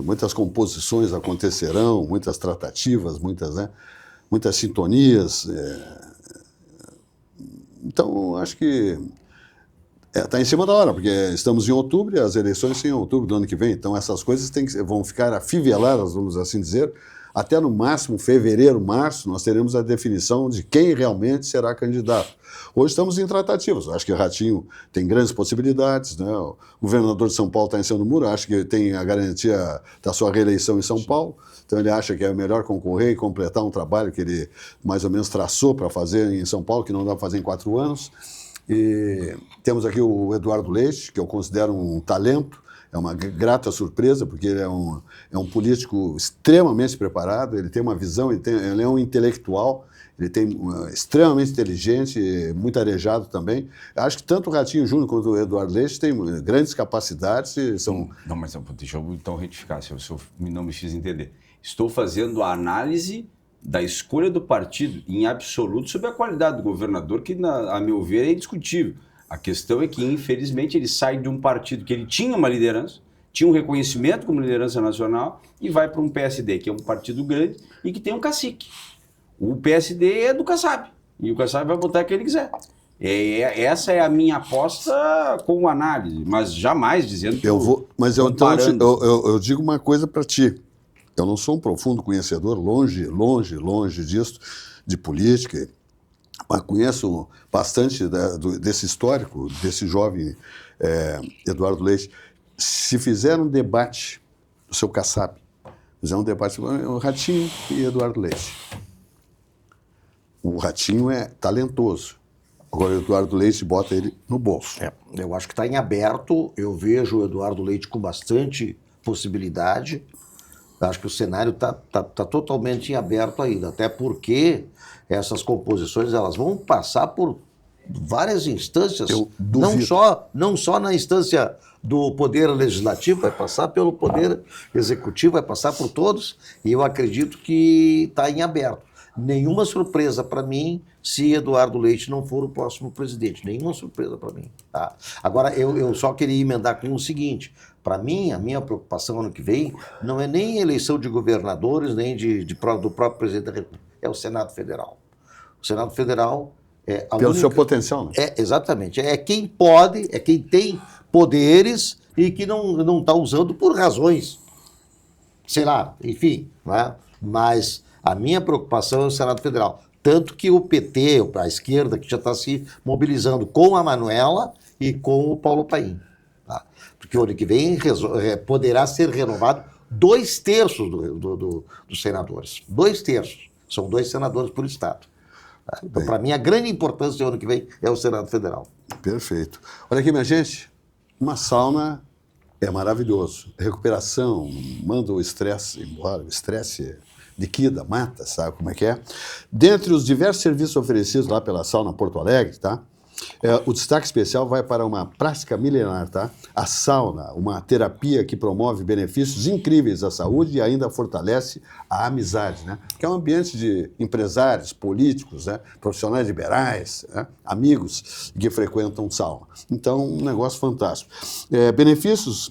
Muitas composições acontecerão, muitas tratativas, muitas sintonias. Então, acho que está em cima da hora, porque estamos em outubro e as eleições são em outubro do ano que vem. Então, essas coisas vão ficar afiveladas, vamos assim dizer, até no máximo fevereiro, março, nós teremos a definição de quem realmente será candidato. Hoje estamos em tratativas. Acho que o Ratinho tem grandes possibilidades, né? O governador de São Paulo está em cima do muro, acho que tem a garantia da sua reeleição em São Paulo. Então ele acha que é melhor concorrer e completar um trabalho que ele mais ou menos traçou para fazer em São Paulo, que não dá para fazer em 4 anos. E temos aqui o Eduardo Leite, que eu considero um talento. É uma grata surpresa, porque ele é um político extremamente preparado, ele tem uma visão, ele é um intelectual, ele tem extremamente inteligente, muito arejado também. Acho que tanto o Ratinho Júnior quanto o Eduardo Leite têm grandes capacidades e são... Não, mas deixa eu então retificar, se eu não me fiz entender. Estou fazendo a análise da escolha do partido em absoluto sobre a qualidade do governador, que, a meu ver, é indiscutível. A questão é que, infelizmente, ele sai de um partido que ele tinha uma liderança, tinha um reconhecimento como liderança nacional, e vai para um PSD, que é um partido grande e que tem um cacique. O PSD é do Kassab, e o Kassab vai botar quem ele quiser. Essa é a minha aposta com análise, mas jamais dizendo que eu digo uma coisa para ti. Eu não sou um profundo conhecedor, longe disso, de política, mas conheço bastante desse histórico, desse jovem Eduardo Leite. Se fizer um debate, o seu Kassab, fizer um debate, o Ratinho e Eduardo Leite. O Ratinho é talentoso. Agora o Eduardo Leite bota ele no bolso. Eu acho que está em aberto. Eu vejo o Eduardo Leite com bastante possibilidade. Acho que o cenário está totalmente em aberto ainda, até porque essas composições elas vão passar por várias instâncias, não só na instância do Poder Legislativo, vai passar pelo Poder Executivo, vai passar por todos, e eu acredito que está em aberto. Nenhuma surpresa para mim se Eduardo Leite não for o próximo presidente, nenhuma surpresa para mim. Tá? Agora, eu só queria emendar com o seguinte: para mim, a minha preocupação ano que vem não é nem eleição de governadores, nem do próprio presidente da República, é o Senado Federal. O Senado Federal é a Pelo seu potencial, né? Exatamente. É quem pode, é quem tem poderes e que não está usando por razões, sei lá, enfim. Né? Mas a minha preocupação é o Senado Federal. Tanto que o PT, a esquerda, que já está se mobilizando com a Manuela e com o Paulo Paim. Tá? Porque o ano que vem poderá ser renovado 2/3 dos senadores. 2/3. São 2 senadores por estado. Tá? Então, para mim, a grande importância do ano que vem é o Senado Federal. Perfeito. Olha aqui, minha gente, uma sauna é maravilhoso. Recuperação, manda o estresse embora, o estresse liquida, mata, sabe como é que é? Dentre os diversos serviços oferecidos lá pela sauna Porto Alegre, tá? O destaque especial vai para uma prática milenar, tá? A sauna, uma terapia que promove benefícios incríveis à saúde e ainda fortalece a amizade, né? Que é um ambiente de empresários, políticos, né? Profissionais liberais, né? Amigos que frequentam sauna. Então, um negócio fantástico. Benefícios: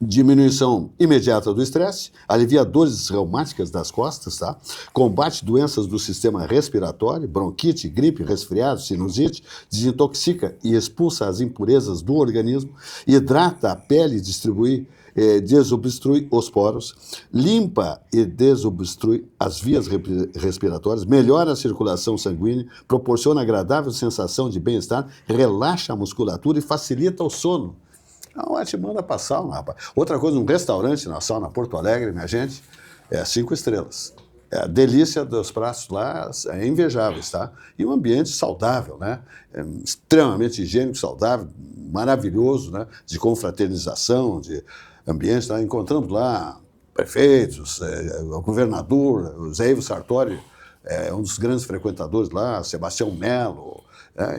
diminuição imediata do estresse, alivia dores reumáticas das costas, tá? Combate doenças do sistema respiratório, bronquite, gripe, resfriado, sinusite, desintoxica e expulsa as impurezas do organismo, hidrata a pele e desobstrui os poros, limpa e desobstrui as vias respiratórias, melhora a circulação sanguínea, proporciona agradável sensação de bem-estar, relaxa a musculatura e facilita o sono. Não, te manda pra sauna, rapaz. Outra coisa, um restaurante na sauna Porto Alegre, minha gente, é 5 estrelas. A delícia dos pratos lá é invejáveis, tá? E um ambiente saudável, né? Extremamente higiênico, saudável, maravilhoso, né? De confraternização, ambiente, tá? Encontramos lá prefeitos, o governador, o Zé Ivo Sartori, um dos grandes frequentadores lá, Sebastião Melo,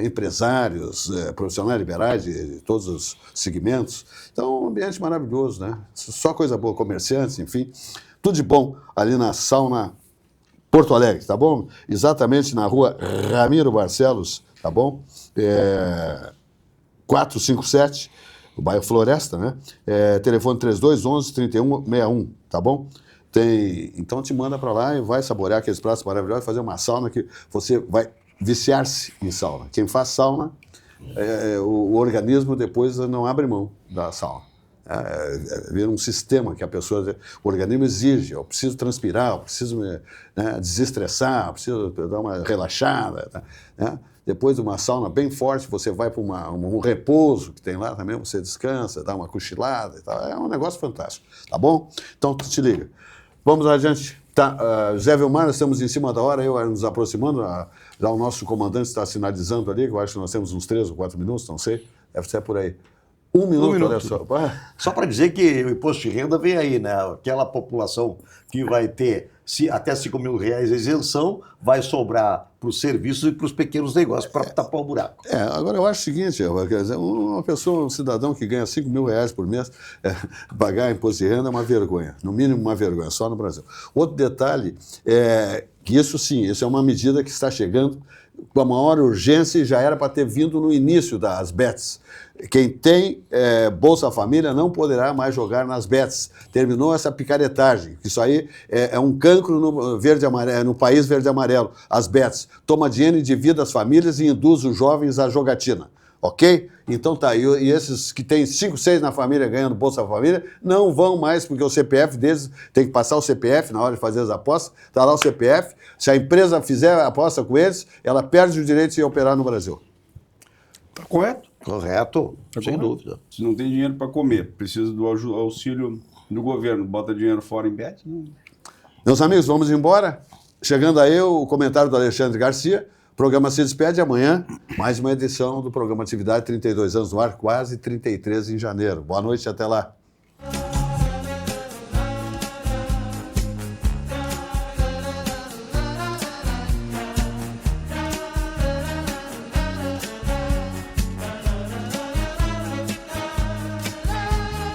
empresários, profissionais liberais de todos os segmentos. Então, um ambiente maravilhoso, né? Só coisa boa, comerciantes, enfim. Tudo de bom ali na sauna Porto Alegre, tá bom? Exatamente na rua Ramiro Barcelos, tá bom? 457, o bairro Floresta, né? Telefone 3211-3161, tá bom? Então te manda para lá e vai saborear aqueles pratos maravilhosos, fazer uma sauna que você vai viciar-se em sauna. Quem faz sauna, o organismo depois não abre mão da sauna. Vira um sistema que o organismo exige. Eu preciso transpirar, eu preciso me desestressar, eu preciso dar uma relaxada. Né? Depois de uma sauna bem forte, você vai para um repouso que tem lá também, você descansa, dá uma cochilada e tal. É um negócio fantástico, tá bom? Então, te liga. Vamos adiante. Tá, José Vilmar, nós estamos em cima da hora, nos aproximando. Já o nosso comandante está sinalizando ali, que eu acho que nós temos uns 3 ou 4 minutos, não sei, deve ser por aí. Um minuto, olha só. Só para dizer que o imposto de renda vem aí, né? Aquela população que vai ter até R$5 mil de isenção, vai sobrar para os serviços e para os pequenos negócios para tapar o buraco. Agora eu acho o seguinte, quer dizer, uma pessoa, um cidadão que ganha R$5 mil por mês, pagar imposto de renda é uma vergonha, no mínimo uma vergonha, só no Brasil. Outro detalhe é que isso é uma medida que está chegando com a maior urgência e já era para ter vindo no início das bets. Quem tem Bolsa Família não poderá mais jogar nas bets. Terminou essa picaretagem. Isso aí é um cancro no país verde e amarelo. As bets. Toma dinheiro, endivida as famílias e induz os jovens à jogatina. Ok? Então tá, e esses que têm 5, 6 na família ganhando Bolsa Família, não vão mais, porque o CPF deles tem que passar o CPF na hora de fazer as apostas, tá lá o CPF, se a empresa fizer a aposta com eles, ela perde o direito de operar no Brasil. Tá correto? Correto, sem dúvida. Se não tem dinheiro para comer, precisa do auxílio do governo, bota dinheiro fora em bet? Não. Meus amigos, vamos embora. Chegando aí o comentário do Alexandre Garcia. O programa se despede amanhã, mais uma edição do programa Atividade 32 anos no ar, quase 33 em janeiro. Boa noite e até lá.